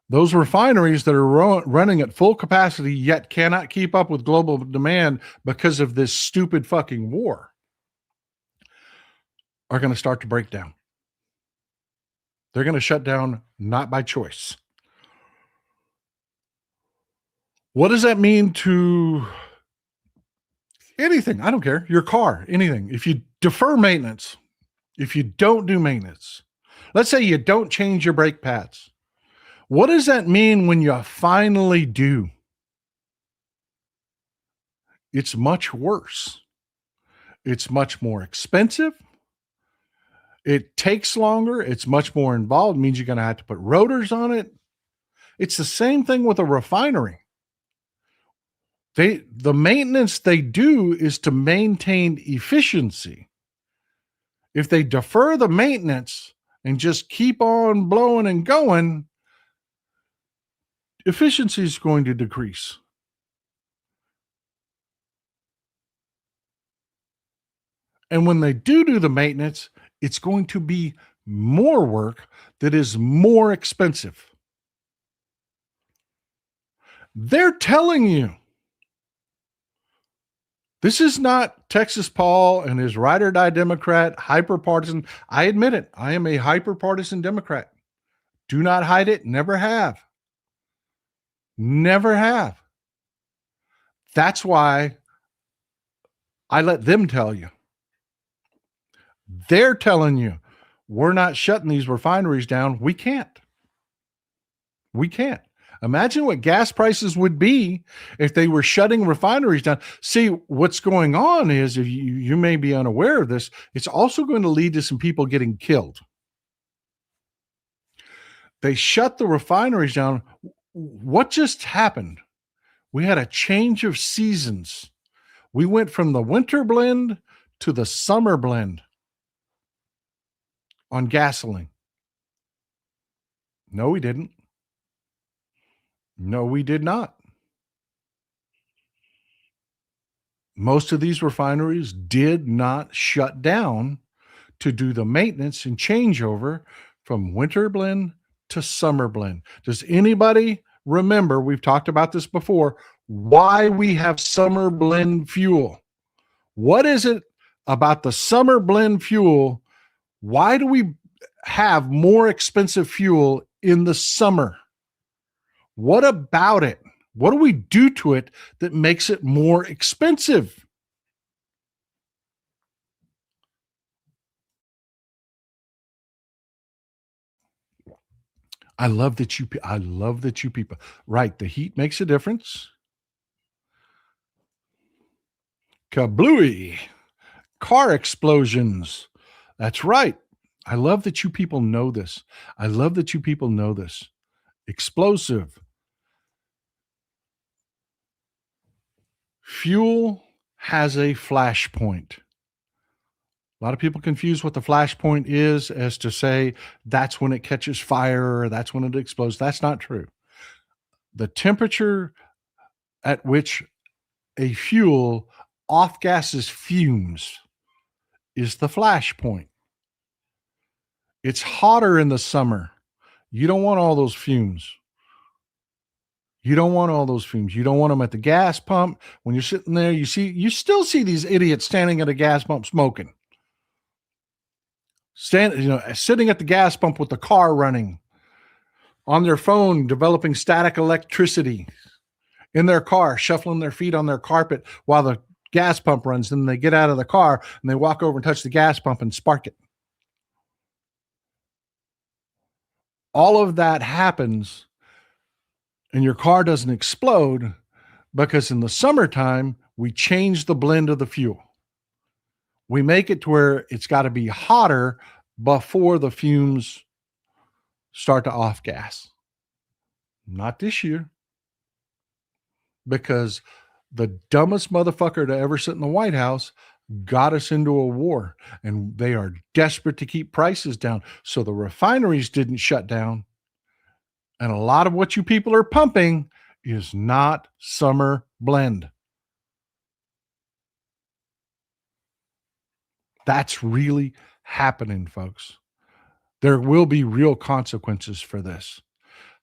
those refineries that are running at full capacity yet cannot keep up with global demand because of this stupid fucking war are going to start to break down. They're going to shut down not by choice. What does that mean to anything? I don't care. Your car, anything. If you defer maintenance, if you don't do maintenance, let's say you don't change your brake pads. What does that mean when you finally do? It's much worse. It's much more expensive. It takes longer. It's much more involved. It means you're going to have to put rotors on it. It's the same thing with a refinery. The maintenance they do is to maintain efficiency. If they defer the maintenance and just keep on blowing and going, efficiency is going to decrease. And when they do the maintenance, it's going to be more work that is more expensive. They're telling you. This is not Texas Paul and his ride or die Democrat, hyper-partisan. I admit it. I am a hyper-partisan Democrat. Do not hide it. Never have. Never have. That's why I let them tell you. They're telling you, we're not shutting these refineries down. We can't. We can't. Imagine what gas prices would be if they were shutting refineries down. See, what's going on is, if you may be unaware of this, it's also going to lead to some people getting killed. They shut the refineries down. What just happened? We had a change of seasons. We went from the winter blend to the summer blend on gasoline. No, we didn't. No, we did not. Most of these refineries did not shut down to do the maintenance and changeover from winter blend to summer blend. Does anybody remember, we've talked about this before, why we have summer blend fuel? What is it about the summer blend fuel? Why do we have more expensive fuel in the summer? What about it? What do we do to it that makes it more expensive? I love that you people. Right, the heat makes a difference. Kablooey. Car explosions. That's right. I love that you people know this. I love that you people know this. Explosive. Fuel has a flash point. A lot of people confuse what the flash point is as to say that's when it catches fire or that's when it explodes. That's not true. The temperature at which a fuel off gases fumes is the flash point. It's hotter in the summer. You don't want all those fumes. You don't want all those fumes. You don't want them at the gas pump. When you're sitting there, you still see these idiots standing at a gas pump smoking. Sitting at the gas pump with the car running, on their phone, developing static electricity, in their car, shuffling their feet on their carpet while the gas pump runs. Then they get out of the car and they walk over and touch the gas pump and spark it. All of that happens and your car doesn't explode because in the summertime, we change the blend of the fuel. We make it to where it's got to be hotter before the fumes start to off gas. Not this year. Because the dumbest motherfucker to ever sit in the White House got us into a war, and they are desperate to keep prices down. So the refineries didn't shut down. And a lot of what you people are pumping is not summer blend. That's really happening, folks. There will be real consequences for this.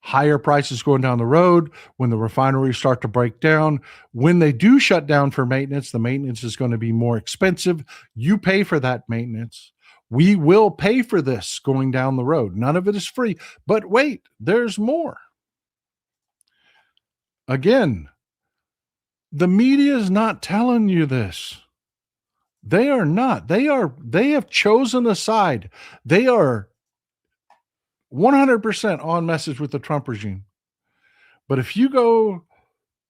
Higher prices going down the road when the refineries start to break down. When they do shut down for maintenance, the maintenance is going to be more expensive. You pay for that maintenance. We will pay for this going down the road. None of it is free. But wait, there's more. Again, the media is not telling you this. They are not. They have chosen a side. They are 100% on message with the Trump regime. But if you go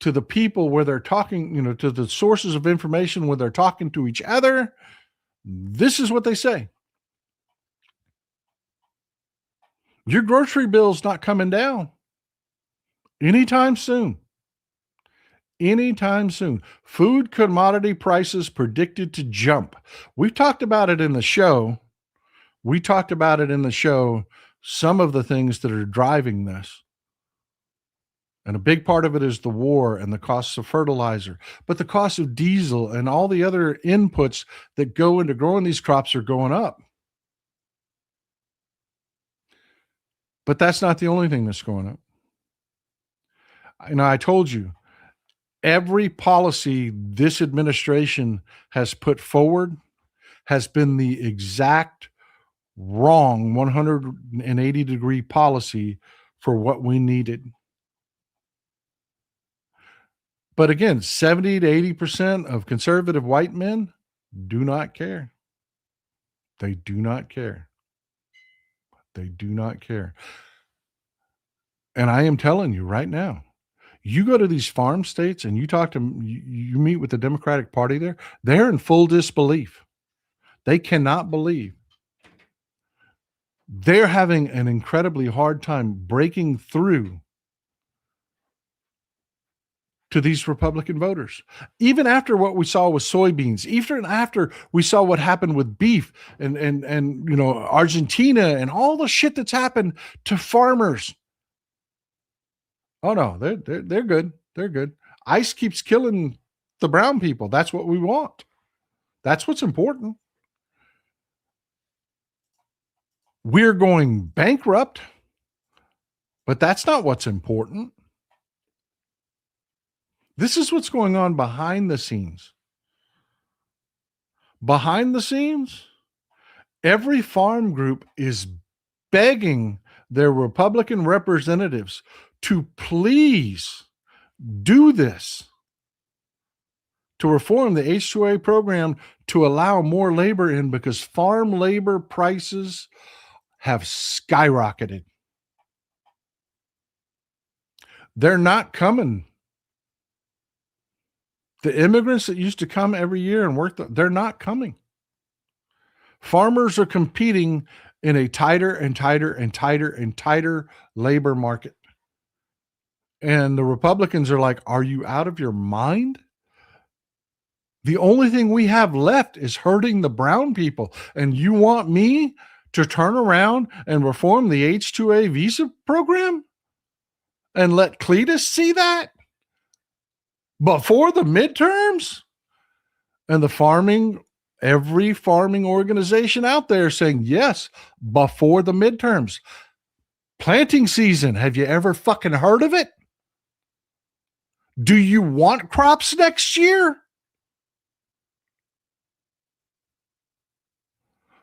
to the people where they're talking, to the sources of information where they're talking to each other, this is what they say. Your grocery bill's not coming down anytime soon. Anytime soon. Food commodity prices predicted to jump. We've talked about it in the show. Some of the things that are driving this. And a big part of it is the war and the costs of fertilizer. But the cost of diesel and all the other inputs that go into growing these crops are going up. But that's not the only thing that's going up. I told you, every policy this administration has put forward has been the exact wrong 180-degree policy for what we needed. But again, 70 to 80% of conservative white men do not care. They do not care. They do not care. And I am telling you right now, you go to these farm states and you meet with the Democratic Party there, they're in full disbelief. They cannot believe. They're having an incredibly hard time breaking through to these Republican voters. Even after what we saw with soybeans, even after we saw what happened with beef and Argentina and all the shit that's happened to farmers. Oh no, they're good. They're good. ICE keeps killing the brown people. That's what we want. That's what's important. We're going bankrupt, but that's not what's important. This is what's going on behind the scenes. Behind the scenes, every farm group is begging their Republican representatives to please do this, to reform the H-2A program to allow more labor in, because farm labor prices have skyrocketed. They're not coming. The immigrants that used to come every year and work, they're not coming. Farmers are competing in a tighter and tighter and tighter and tighter labor market. And the Republicans are like, are you out of your mind? The only thing we have left is hurting the brown people. And you want me to turn around and reform the H-2A visa program and let Cletus see that before the midterms? And every farming organization out there saying, yes, before the midterms. Planting season. Have you ever fucking heard of it? Do you want crops next year?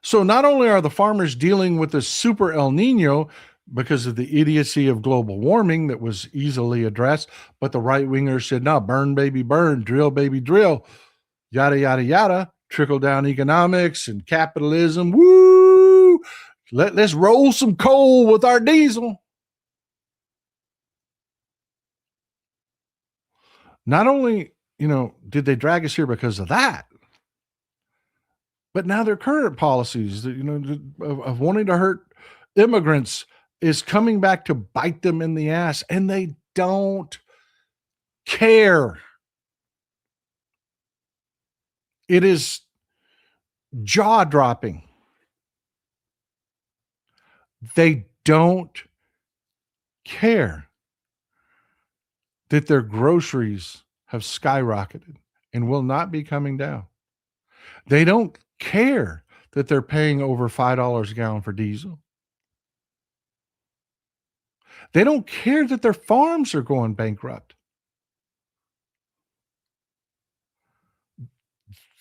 So not only are the farmers dealing with this super El Nino because of the idiocy of global warming that was easily addressed, but the right wingers said, no, burn, baby, burn, drill, baby, drill, yada, yada, yada, trickle down economics and capitalism. Woo! Let's roll some coal with our diesel. Not only, did they drag us here because of that, but now their current policies, of wanting to hurt immigrants is coming back to bite them in the ass, and they don't care. It is jaw-dropping. They don't care that their groceries have skyrocketed and will not be coming down. They don't care that they're paying over $5 a gallon for diesel. They don't care that their farms are going bankrupt.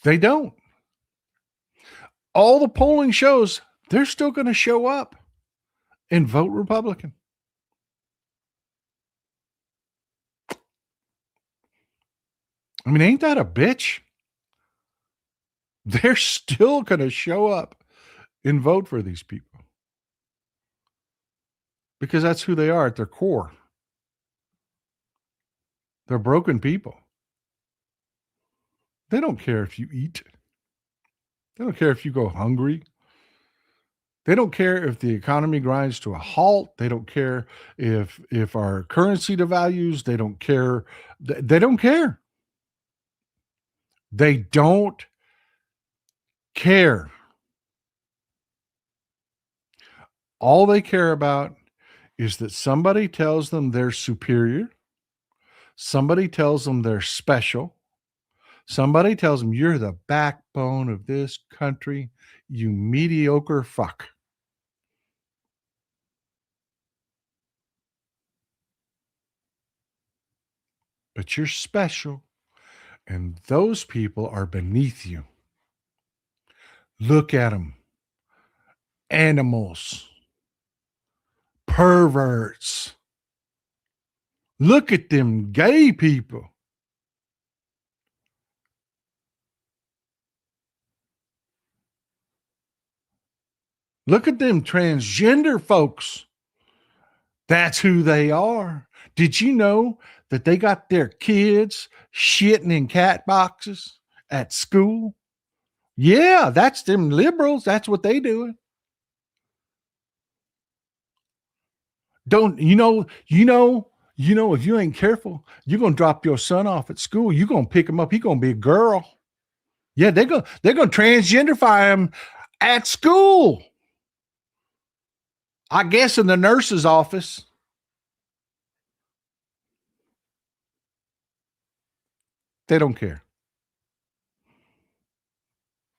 They don't. All the polling shows they're still going to show up and vote Republican. I mean, ain't that a bitch? They're still going to show up and vote for these people because that's who they are at their core. They're broken people. They don't care if you eat. They don't care if you go hungry. They don't care if the economy grinds to a halt. They don't care if our currency devalues. They don't care. They don't care. They don't care. All they care about is that somebody tells them they're superior. Somebody tells them they're special. Somebody tells them you're the backbone of this country, you mediocre fuck. But you're special, and those people are beneath you. Look at them. Animals. Perverts. Look at them gay people. Look at them transgender folks. That's who they are. Did you know that they got their kids shitting in cat boxes at school? Yeah, that's them liberals. That's what they doing. Don't if you ain't careful, you're gonna drop your son off at school. You're gonna pick him up. He's gonna be a girl. Yeah, they're gonna transgenderify him at school. I guess in the nurse's office. They don't care.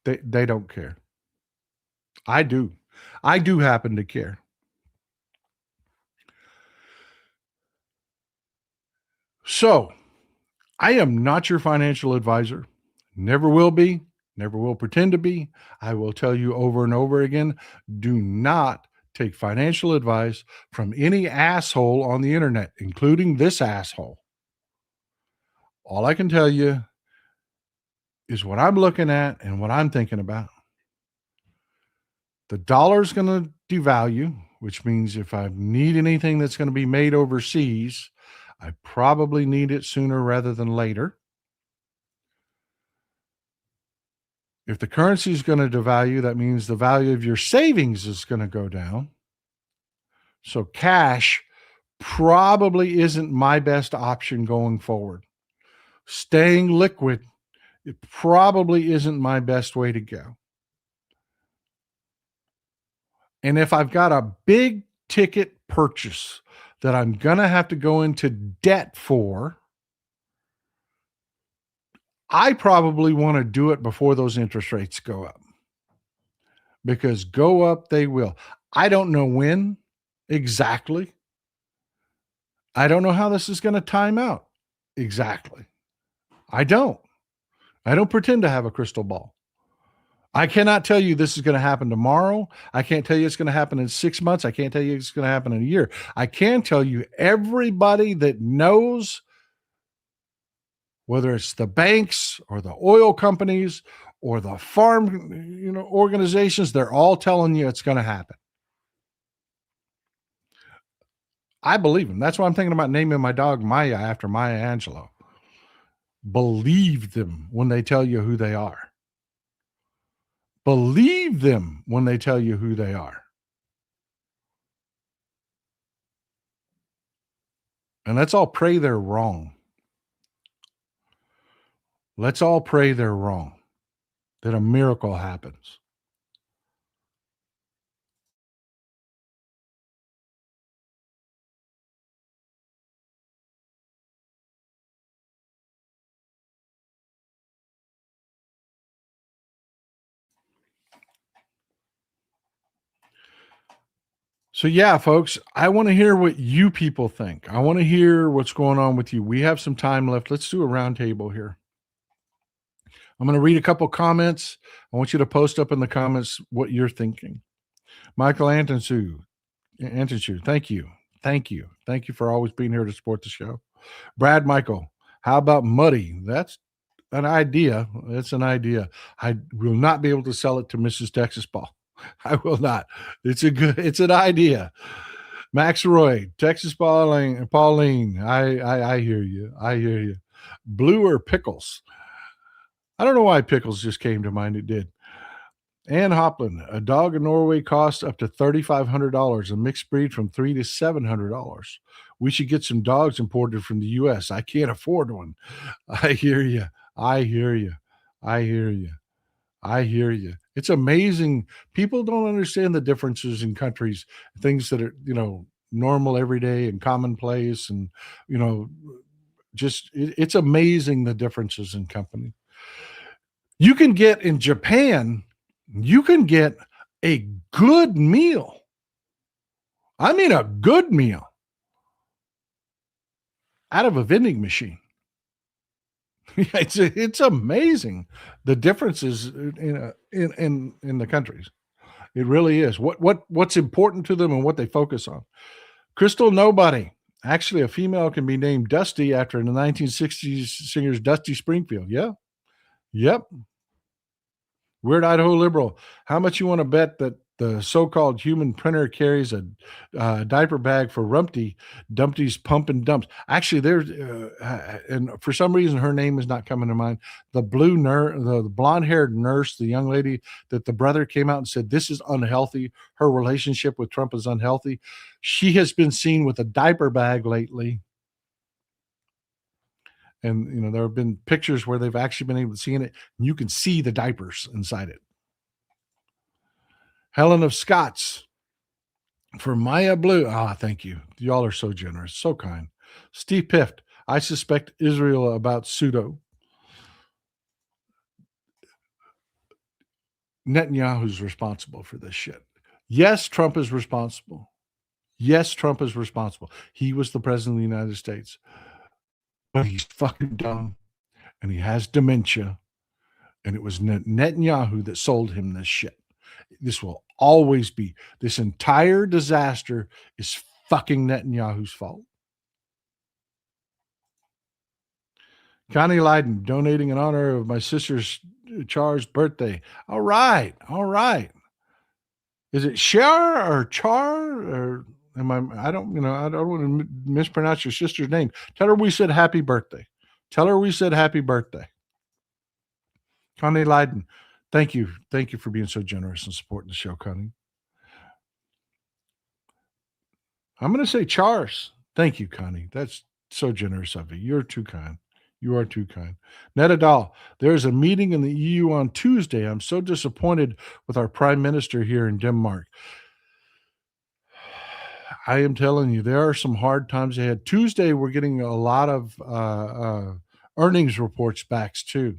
They don't care. I do. I do happen to care. So, I am not your financial advisor. Never will be. Never will pretend to be. I will tell you over and over again, do not take financial advice from any asshole on the internet, including this asshole. All I can tell you is what I'm looking at and what I'm thinking about. The dollar's going to devalue, which means if I need anything that's going to be made overseas, I probably need it sooner rather than later. If the currency is going to devalue, that means the value of your savings is going to go down. So cash probably isn't my best option going forward. Staying liquid, it probably isn't my best way to go. And if I've got a big ticket purchase that I'm going to have to go into debt for, I probably want to do it before those interest rates go up, because go up they will. I don't know when exactly. I don't know how this is going to time out exactly. I don't. I don't pretend to have a crystal ball. I cannot tell you this is going to happen tomorrow. I can't tell you it's going to happen in 6 months. I can't tell you it's going to happen in a year. I can tell you everybody that knows, whether it's the banks or the oil companies or the farm, organizations, they're all telling you it's going to happen. I believe them. That's why I'm thinking about naming my dog Maya after Maya Angelou. Believe them when they tell you who they are. Believe them when they tell you who they are. And let's all pray they're wrong. Let's all pray they're wrong, that a miracle happens. So yeah, folks, I want to hear what you people think. I want to hear what's going on with you. We have some time left. Let's do a roundtable here. I'm going to read a couple comments. I want you to post up in the comments what you're thinking. Michael Antonsu, thank you. Thank you. Thank you for always being here to support the show. Brad Michael, how about Muddy? That's an idea. It's an idea. I will not be able to sell it to Mrs. Texas Ball. I will not. It's an idea. Max Roy, Texas Pauline. I hear you. I hear you. Blue or pickles? I don't know why pickles just came to mind. It did. Ann Hoplin, a dog in Norway costs up to $3,500, a mixed breed from $300 to $700. We should get some dogs imported from the U.S. I can't afford one. I hear you. I hear you. I hear you. I hear you. It's amazing. People don't understand the differences in countries, things that are, normal every day and commonplace. And, it's amazing the differences in company. You can get in Japan, you can get a good meal. I mean, a good meal out of a vending machine. It's amazing the differences in the countries. It really is. What's important to them and what they focus on. Crystal Nobody. Actually, a female can be named Dusty after the 1960s singers Dusty Springfield. Yeah. Yep. Weird Idaho Liberal. How much you want to bet that the so-called human printer carries a diaper bag for Rumpty Dumpty's pump and dumps? Actually, there's and for some reason her name is not coming to mind. The the blonde-haired nurse, the young lady that the brother came out and said this is unhealthy. Her relationship with Trump is unhealthy. She has been seen with a diaper bag lately. And, there have been pictures where they've actually been able to see it. And you can see the diapers inside it. Helen of Scots. For Maya Blue. Thank you. Y'all are so generous, so kind. Steve Pift. I suspect Israel about Ceuta. Netanyahu's responsible for this shit. Yes, Trump is responsible. Yes, Trump is responsible. He was the president of the United States. But he's fucking dumb, and he has dementia, and it was Netanyahu that sold him this shit. This will always be. This entire disaster is fucking Netanyahu's fault. Connie Leiden, donating in honor of my sister's Char's birthday. All right. Is it Char or Char or I don't want to mispronounce your sister's name. Tell her we said happy birthday. Connie Leiden. Thank you. Thank you for being so generous and supporting the show, Connie. I'm going to say Chars. Thank you, Connie. That's so generous of you. You're too kind. You are too kind. Netadal, there's a meeting in the EU on Tuesday. I'm so disappointed with our prime minister here in Denmark. I am telling you, there are some hard times ahead. Tuesday, we're getting a lot of earnings reports back too.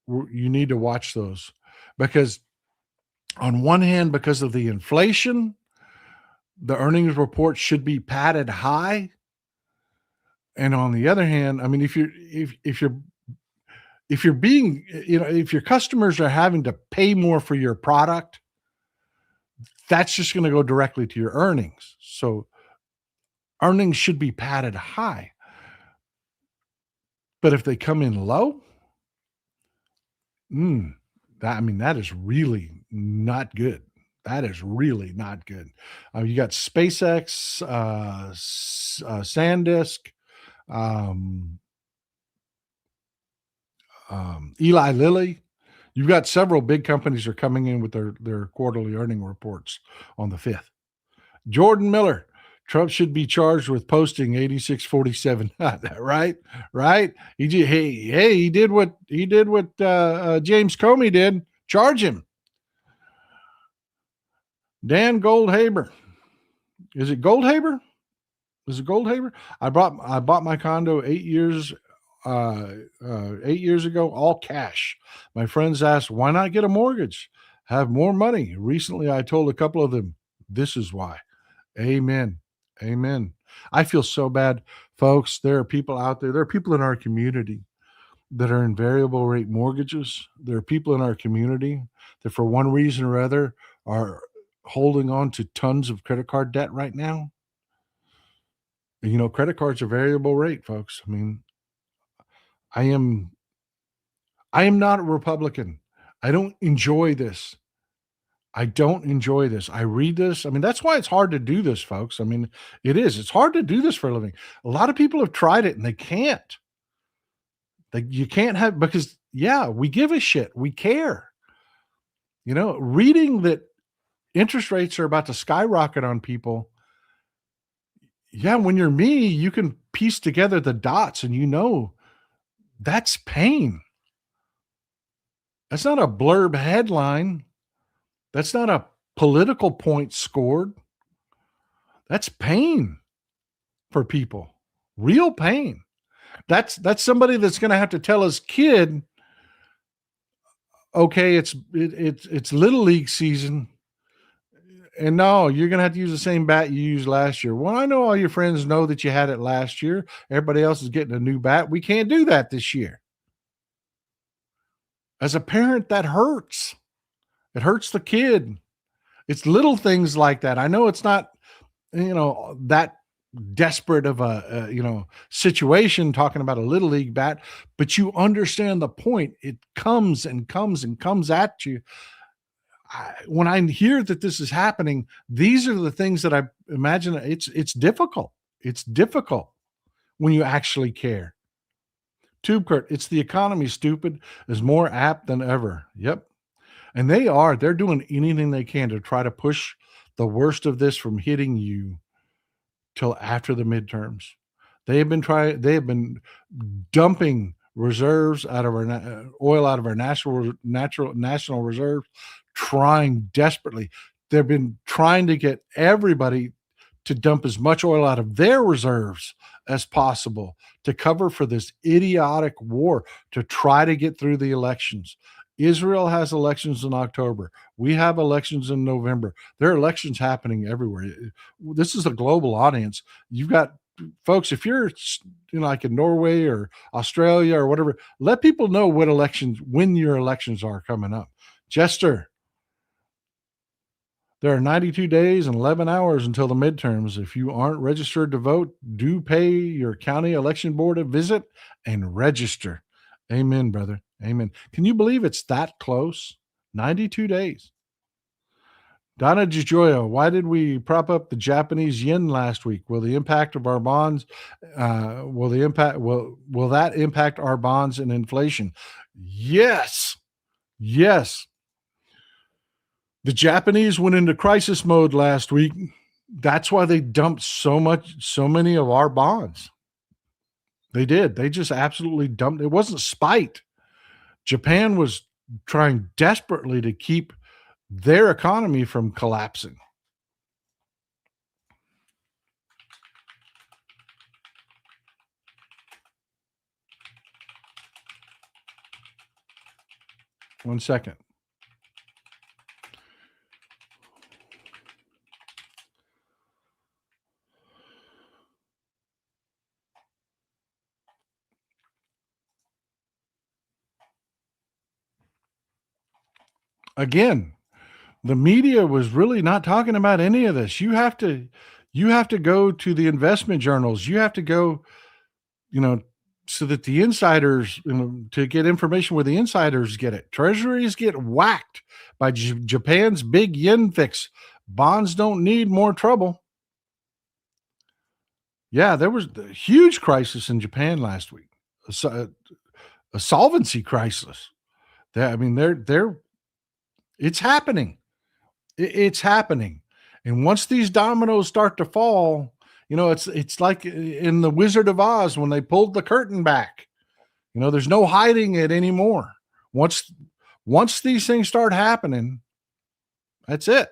You need to watch those because, on one hand, because of the inflation, the earnings report should be padded high. And on the other hand, I mean, if you're being, if your customers are having to pay more for your product, that's just going to go directly to your earnings. So earnings should be padded high. But if they come in low, that is really not good. That is really not good. You got SpaceX, SanDisk, Eli Lilly. You've got several big companies are coming in with their quarterly earning reports on the 5th. Jordan Miller, Trump should be charged with posting 8647. Right. He did what James Comey did. Charge him. Dan Goldhaber. Is it Goldhaber? I bought my condo 8 years 8 years ago, all cash. My friends asked, why not get a mortgage? Have more money. Recently, I told a couple of them, this is why. Amen. I feel so bad, folks. There are people out there. There are people in our community that are in variable rate mortgages. There are people in our community that, for one reason or other, are holding on to tons of credit card debt right now. Credit cards are variable rate, folks. I mean, I am not a Republican. I don't enjoy this. I read this. I mean, that's why it's hard to do this, folks. I mean, it is. It's hard to do this for a living. A lot of people have tried it and they can't. You can't have, because we give a shit. We care. Reading that interest rates are about to skyrocket on people. Yeah, when you're me, you can piece together the dots and that's pain. That's not a blurb headline. That's not a political point scored. That's pain for people. Real pain. That's somebody that's going to have to tell his kid, okay, it's little league season, and no, you're going to have to use the same bat you used last year. Well, I know all your friends know that you had it last year. Everybody else is getting a new bat. We can't do that this year. As a parent, that hurts. It hurts the kid. It's little things like that. I know it's not, that desperate of a situation talking about a little league bat, but you understand the point. It comes and comes and comes at you. When I hear that this is happening, these are the things that I imagine. It's difficult. It's difficult when you actually care. Tube Kurt, it's the economy, stupid, is more apt than ever. Yep. And they're doing anything they can to try to push the worst of this from hitting you till after the midterms. They have been dumping reserves out of our oil out of our national reserves, trying desperately. They've been trying to get everybody to dump as much oil out of their reserves as possible to cover for this idiotic war, to try to get through the elections. Israel has elections in October. We have elections in November. There are elections happening everywhere. This is a global audience. You've got folks, if you're like in Norway or Australia or whatever, let people know when your elections are coming up. Jester, there are 92 days and 11 hours until the midterms. If you aren't registered to vote, do pay your county election board a visit and register. Amen, brother. Amen. Can you believe it's that close? 92 days. Donna DiGioia, why did we prop up the Japanese yen last week? Will the impact of our bonds, will that impact our bonds and inflation? Yes. Yes, the Japanese went into crisis mode last week. That's why they dumped so many of our bonds. They did. They just absolutely dumped. It wasn't spite. Japan was trying desperately to keep their economy from collapsing. One second. Again, the media was really not talking about any of this. You have to go to the investment journals. You have to go, you know, so that the insiders, to get information where the insiders get it. Treasuries get whacked by Japan's big yen fix. Bonds don't need more trouble. Yeah, there was a huge crisis in Japan last week. A solvency crisis. I mean, they're it's happening. It's happening. And once these dominoes start to fall, it's like in the Wizard of Oz when they pulled the curtain back. There's no hiding it anymore. Once once these things start happening, that's it.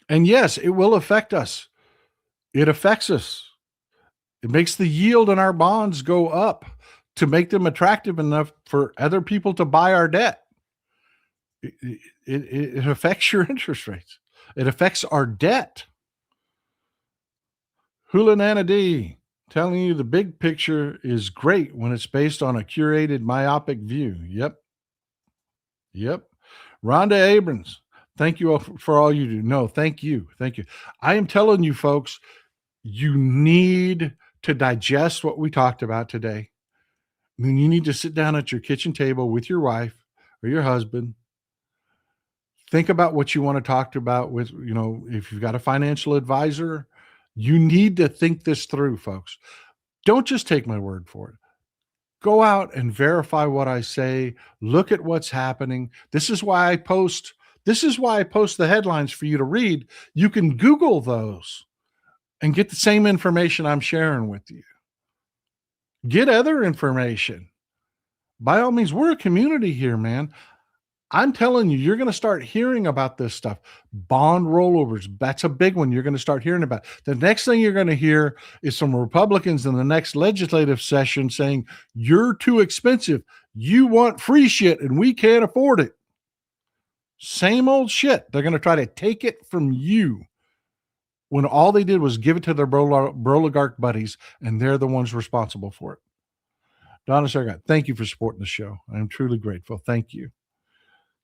And yes, it will affect us. It affects us. It makes the yield on our bonds go up to make them attractive enough for other people to buy our debt. It affects your interest rates. It affects our debt. Hulanana D telling you the big picture is great when it's based on a curated myopic view. Yep. Yep. Rhonda Abrams, thank you all for all you do. No, thank you. Thank you. I am telling you, folks, you need to digest what we talked about today. I mean, you need to sit down at your kitchen table with your wife or your husband. Think about what you want to talk about with, if you've got a financial advisor, you need to think this through, folks. Don't just take my word for it. Go out and verify what I say. Look at what's happening. This is why I post the headlines for you to read. You can Google those and get the same information I'm sharing with you. Get other information. By all means, we're a community here, man. I'm telling you, you're going to start hearing about this stuff. Bond rollovers, that's a big one you're going to start hearing about. The next thing you're going to hear is some Republicans in the next legislative session saying, you're too expensive. You want free shit and we can't afford it. Same old shit. They're going to try to take it from you when all they did was give it to their broligarch buddies, and they're the ones responsible for it. Donna Sargott, thank you for supporting the show. I'm truly grateful. Thank you.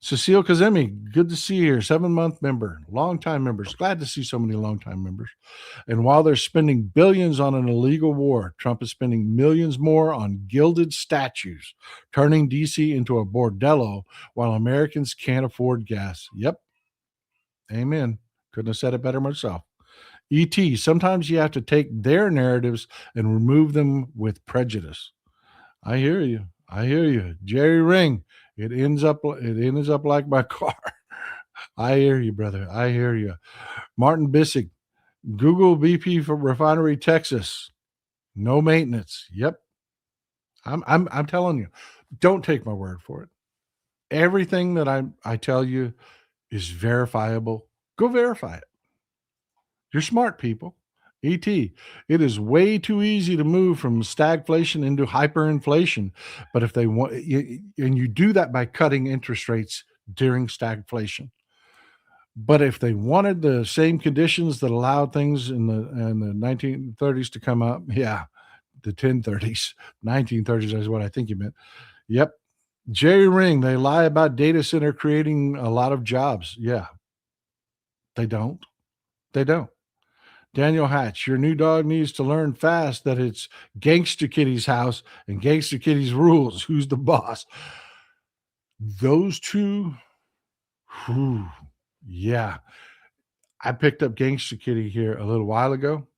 Cecile Kazemi, good to see you here. 7-month member, longtime members. Glad to see so many longtime members. And while they're spending billions on an illegal war, Trump is spending millions more on gilded statues, turning D.C. into a bordello while Americans can't afford gas. Yep. Amen. Couldn't have said it better myself. E.T., sometimes you have to take their narratives and remove them with prejudice. I hear you. I hear you. Jerry Ring, it ends up like my car. I hear you, brother. I hear you. Martin Bissick, Google BP for Refinery, Texas. No maintenance. Yep. I'm telling you. Don't take my word for it. Everything that I tell you is verifiable. Go verify it. You're smart people. ET, it is way too easy to move from stagflation into hyperinflation. But if they want, and you do that by cutting interest rates during stagflation. But if they wanted the same conditions that allowed things in the 1930s to come up, yeah, the 1030s, 1930s is what I think you meant. Yep. Jerry Ring, they lie about data center creating a lot of jobs. Yeah. They don't. They don't. Daniel Hatch, your new dog needs to learn fast that it's Gangster Kitty's house and Gangster Kitty's rules. Who's the boss? Those two, whew, yeah. I picked up Gangster Kitty here a little while ago,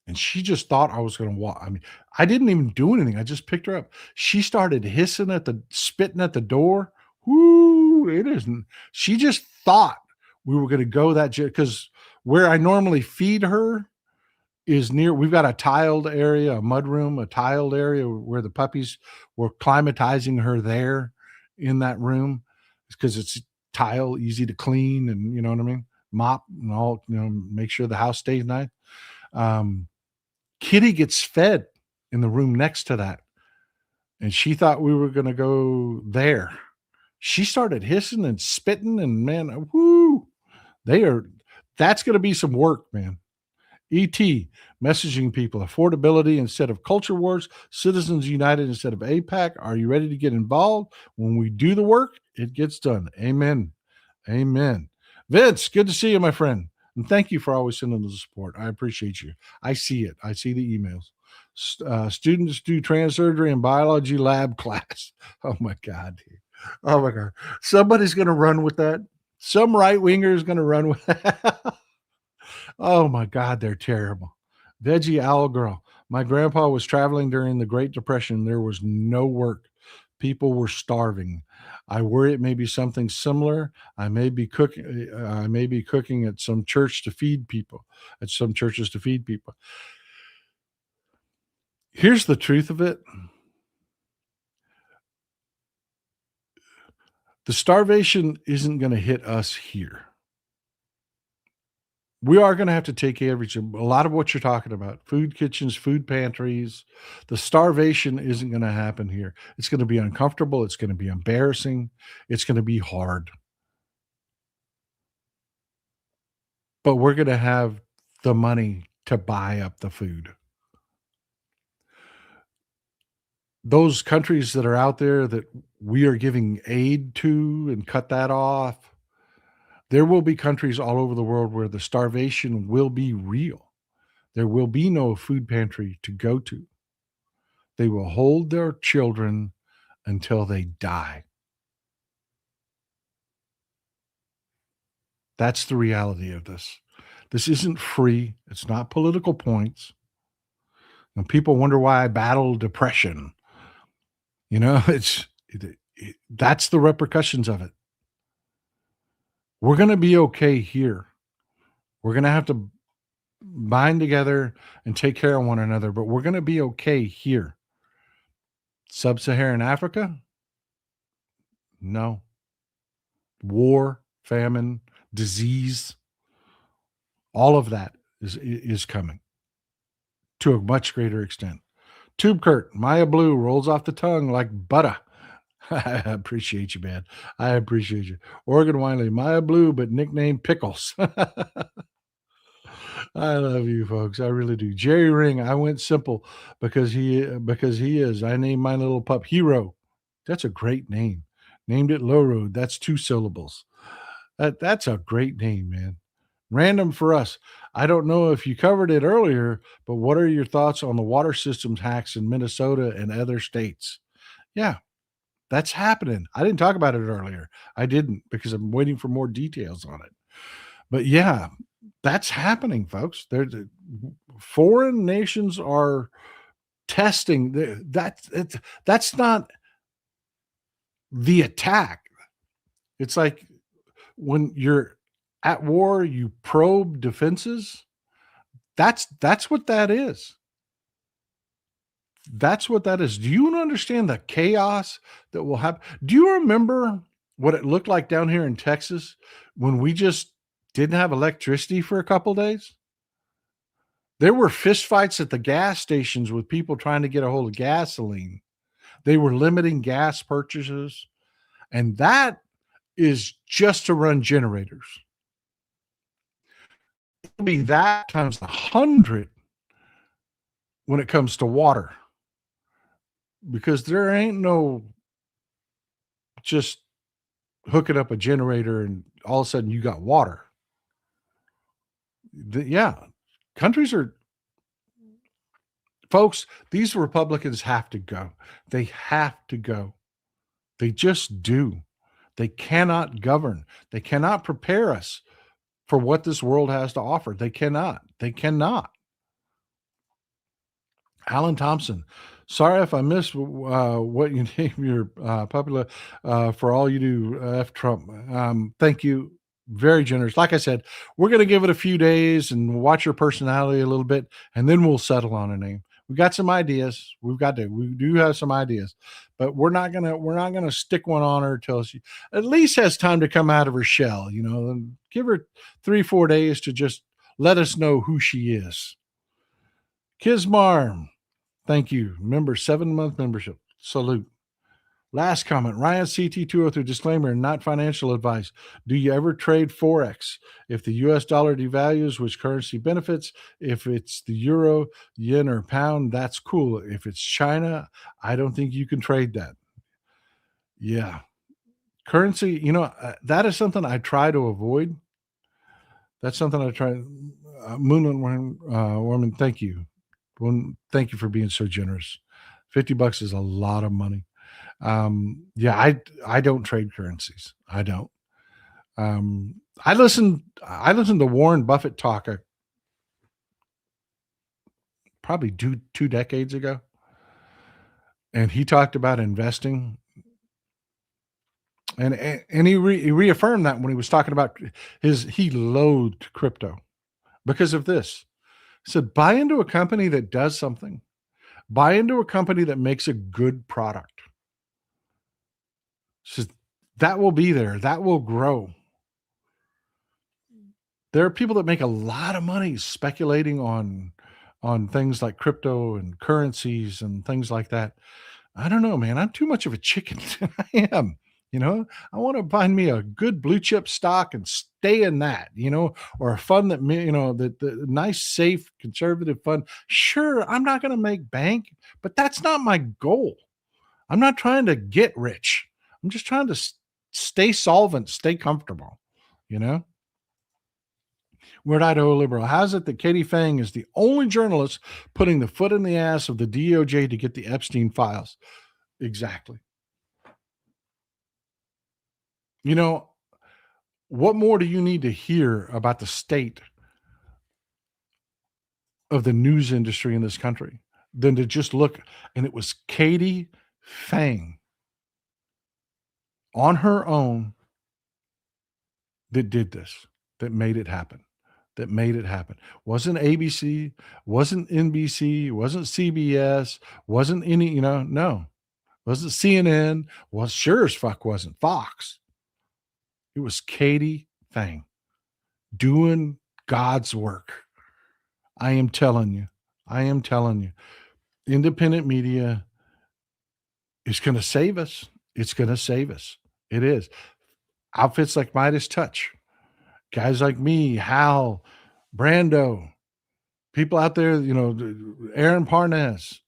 and she just thought I was gonna walk. I mean, I didn't even do anything. I just picked her up. She started hissing at the spitting at the door. Whoo! It isn't. She just thought we were gonna go that because where I normally feed her is near. We've got a tiled area, a mud room, a tiled area where the puppies were climatizing her there in that room because it's tile, easy to clean, and you know what I mean. Mop and all, make sure the house stays nice. Um, Kitty gets fed in the room next to that, and she thought we were gonna go there. She started hissing and spitting, and man, whoo, they are that's gonna be some work, man. ET, messaging people, affordability instead of culture wars, citizens united instead of APAC. Are you ready to get involved? When we do the work, it gets done. Amen. Amen. Vince, good to see you, my friend. And thank you for always sending the support. I appreciate you. I see it. I see the emails. Students do trans surgery and biology lab class. Oh my God. Dude. Oh my God. Somebody's going to run with that. Some right winger is going to run with that. Oh my God, they're terrible. Veggie Owl Girl. My grandpa was traveling during the Great Depression. There was no work. People were starving. I worry it may be something similar. I may be cooking at some church to feed people, at some churches to feed people. Here's the truth of it. The starvation isn't going to hit us here. We are gonna have to take care of a lot of what you're talking about, food kitchens, food pantries. The starvation isn't gonna happen here. It's gonna be uncomfortable, it's gonna be embarrassing, it's gonna be hard, but we're gonna have the money to buy up the food. Those countries that are out there that we are giving aid to and cut that off, there will be countries all over the world where the starvation will be real. There will be no food pantry to go to. They will hold their children until they die. That's the reality of this. This isn't free. It's not political points. And people wonder why I battle depression. That's the repercussions of it. We're going to be okay here. We're going to have to bind together and take care of one another, but we're going to be okay here. Sub-Saharan Africa? No. War, famine, disease, all of that is coming to a much greater extent. Tube Kurt, Maya Blue rolls off the tongue like butter. I appreciate you, man. I appreciate you. Oregon Wiley, Maya Blue, but nicknamed Pickles. I love you folks. I really do. Jerry Ring, I went simple because he is. I named my little pup Hero. That's a great name. Named it Low Road. That's 2 syllables. That's a great name, man. Random for us. I don't know if you covered it earlier, but what are your thoughts on the water systems hacks in Minnesota and other states? Yeah, that's happening. I didn't talk about it earlier. I didn't because I'm waiting for more details on it. But yeah, that's happening, folks. Foreign nations are testing. That's not the attack. It's like when you're at war, you probe defenses. That's what that is. That's what that is. Do you understand the chaos that will happen? Do you remember what it looked like down here in Texas when we just didn't have electricity for a couple days? There were fistfights at the gas stations with people trying to get a hold of gasoline. They were limiting gas purchases, and that is just to run generators. It'll be that times 100 when it comes to water, because there ain't no just hooking up a generator and all of a sudden you got water. Yeah, countries are, folks, these Republicans have to go. They have to go. They just do. They cannot govern. They cannot prepare us for what this world has to offer. They cannot. They cannot. Alan Thompson. Sorry if I missed what you name your popular for all you do, F Trump. Thank you. Very generous. Like I said, we're going to give it a few days and watch your personality a little bit, and then we'll settle on a name. We got some ideas. We do have some ideas, but we're not gonna stick one on her till she at least has time to come out of her shell. And give her 3-4 days to just let us know who she is. Kismar, thank you. Member, 7-month membership. Salute. Last comment. Ryan CT203 disclaimer, not financial advice. Do you ever trade Forex? If the US dollar devalues, which currency benefits? If it's the euro, yen, or pound, that's cool. If it's China, I don't think you can trade that. Yeah. Currency, that is something I try to avoid. That's something I try. Moon Woman, thank you. Thank you for being so generous. $50 is a lot of money. Yeah, I don't trade currencies. I don't. I listened to Warren Buffett talk probably two decades ago, and he talked about investing, and he reaffirmed that when he was talking about he loathed crypto because of this. He said, buy into a company that does something. Buy into a company that makes a good product. He says, that will be there. That will grow. There are people that make a lot of money speculating on things like crypto and currencies and things like that. I don't know, man. I'm too much of a chicken. I am. I want to find me a good blue chip stock and stay in that, or a fund that, the nice, safe, conservative fund. Sure, I'm not going to make bank, but that's not my goal. I'm not trying to get rich. I'm just trying to stay solvent, stay comfortable, Weird Idaho Liberal. How's it that Katie Fang is the only journalist putting the foot in the ass of the DOJ to get the Epstein files? Exactly. What more do you need to hear about the state of the news industry in this country than to just look? And it was Katie Fang on her own that did this, that made it happen. Wasn't ABC, wasn't NBC, wasn't CBS, wasn't any, no. Wasn't CNN, was sure as fuck wasn't Fox. It was Katie Fang doing God's work. I am telling you. Independent media is going to save us. It's going to save us. It is. Outfits like Midas Touch, guys like me, Hal, Brando, people out there, Aaron Parnas,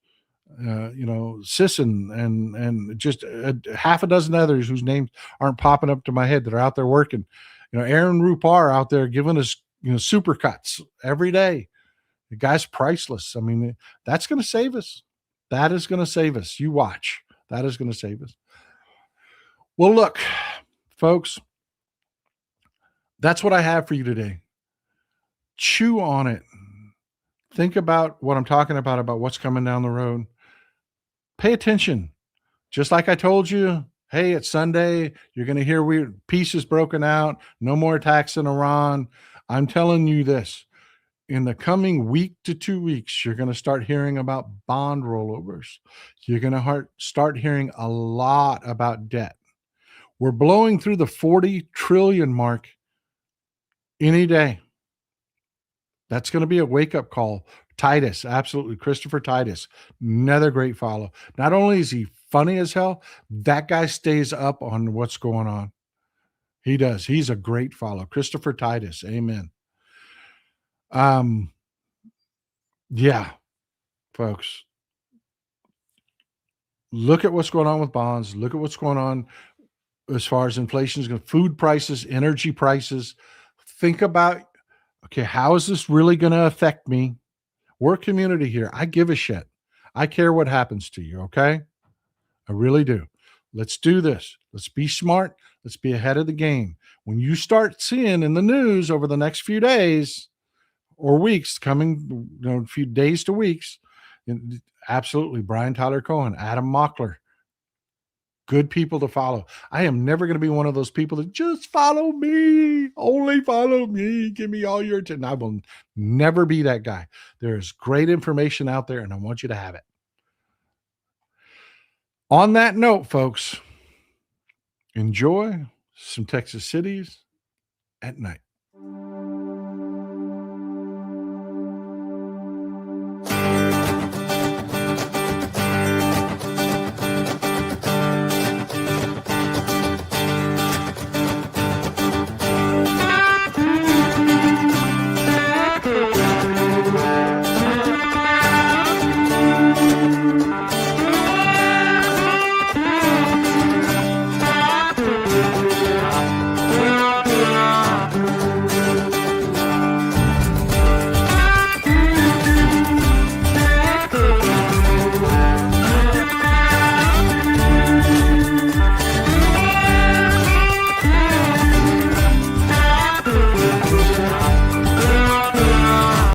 Sisson, and just half a dozen others whose names aren't popping up to my head that are out there working. Aaron Rupar out there giving us, super cuts every day. The guy's priceless. I mean, that's going to save us. That is going to save us. You watch. That is going to save us. Well, look, folks, that's what I have for you today. Chew on it. Think about what I'm talking about what's coming down the road. Pay attention. Just like I told you, hey, it's Sunday. You're going to hear weird pieces broken out. No more attacks in Iran. I'm telling you this. In the coming week to 2 weeks, you're going to start hearing about bond rollovers. You're going to start hearing a lot about debt. We're blowing through the 40 trillion mark any day. That's going to be a wake-up call. Titus, absolutely. Christopher Titus, another great follow. Not only is he funny as hell, that guy stays up on what's going on. He does. He's a great follow. Christopher Titus, amen. Yeah, folks. Look at what's going on with bonds. Look at what's going on as far as inflation is going, food prices, energy prices. Think about, okay, how is this really going to affect me? We're a community here. I give a shit. I care what happens to you, okay? I really do. Let's do this. Let's be smart. Let's be ahead of the game. When you start seeing in the news over the next few days or weeks, coming, a few days to weeks, Absolutely. Brian Tyler Cohen, Adam Mockler, good people to follow. I am never going to be one of those people that just follow me, only follow me, give me all your attention. I will never be that guy. There's great information out there, and I want you to have it. On that note, folks, enjoy some Texas cities at night.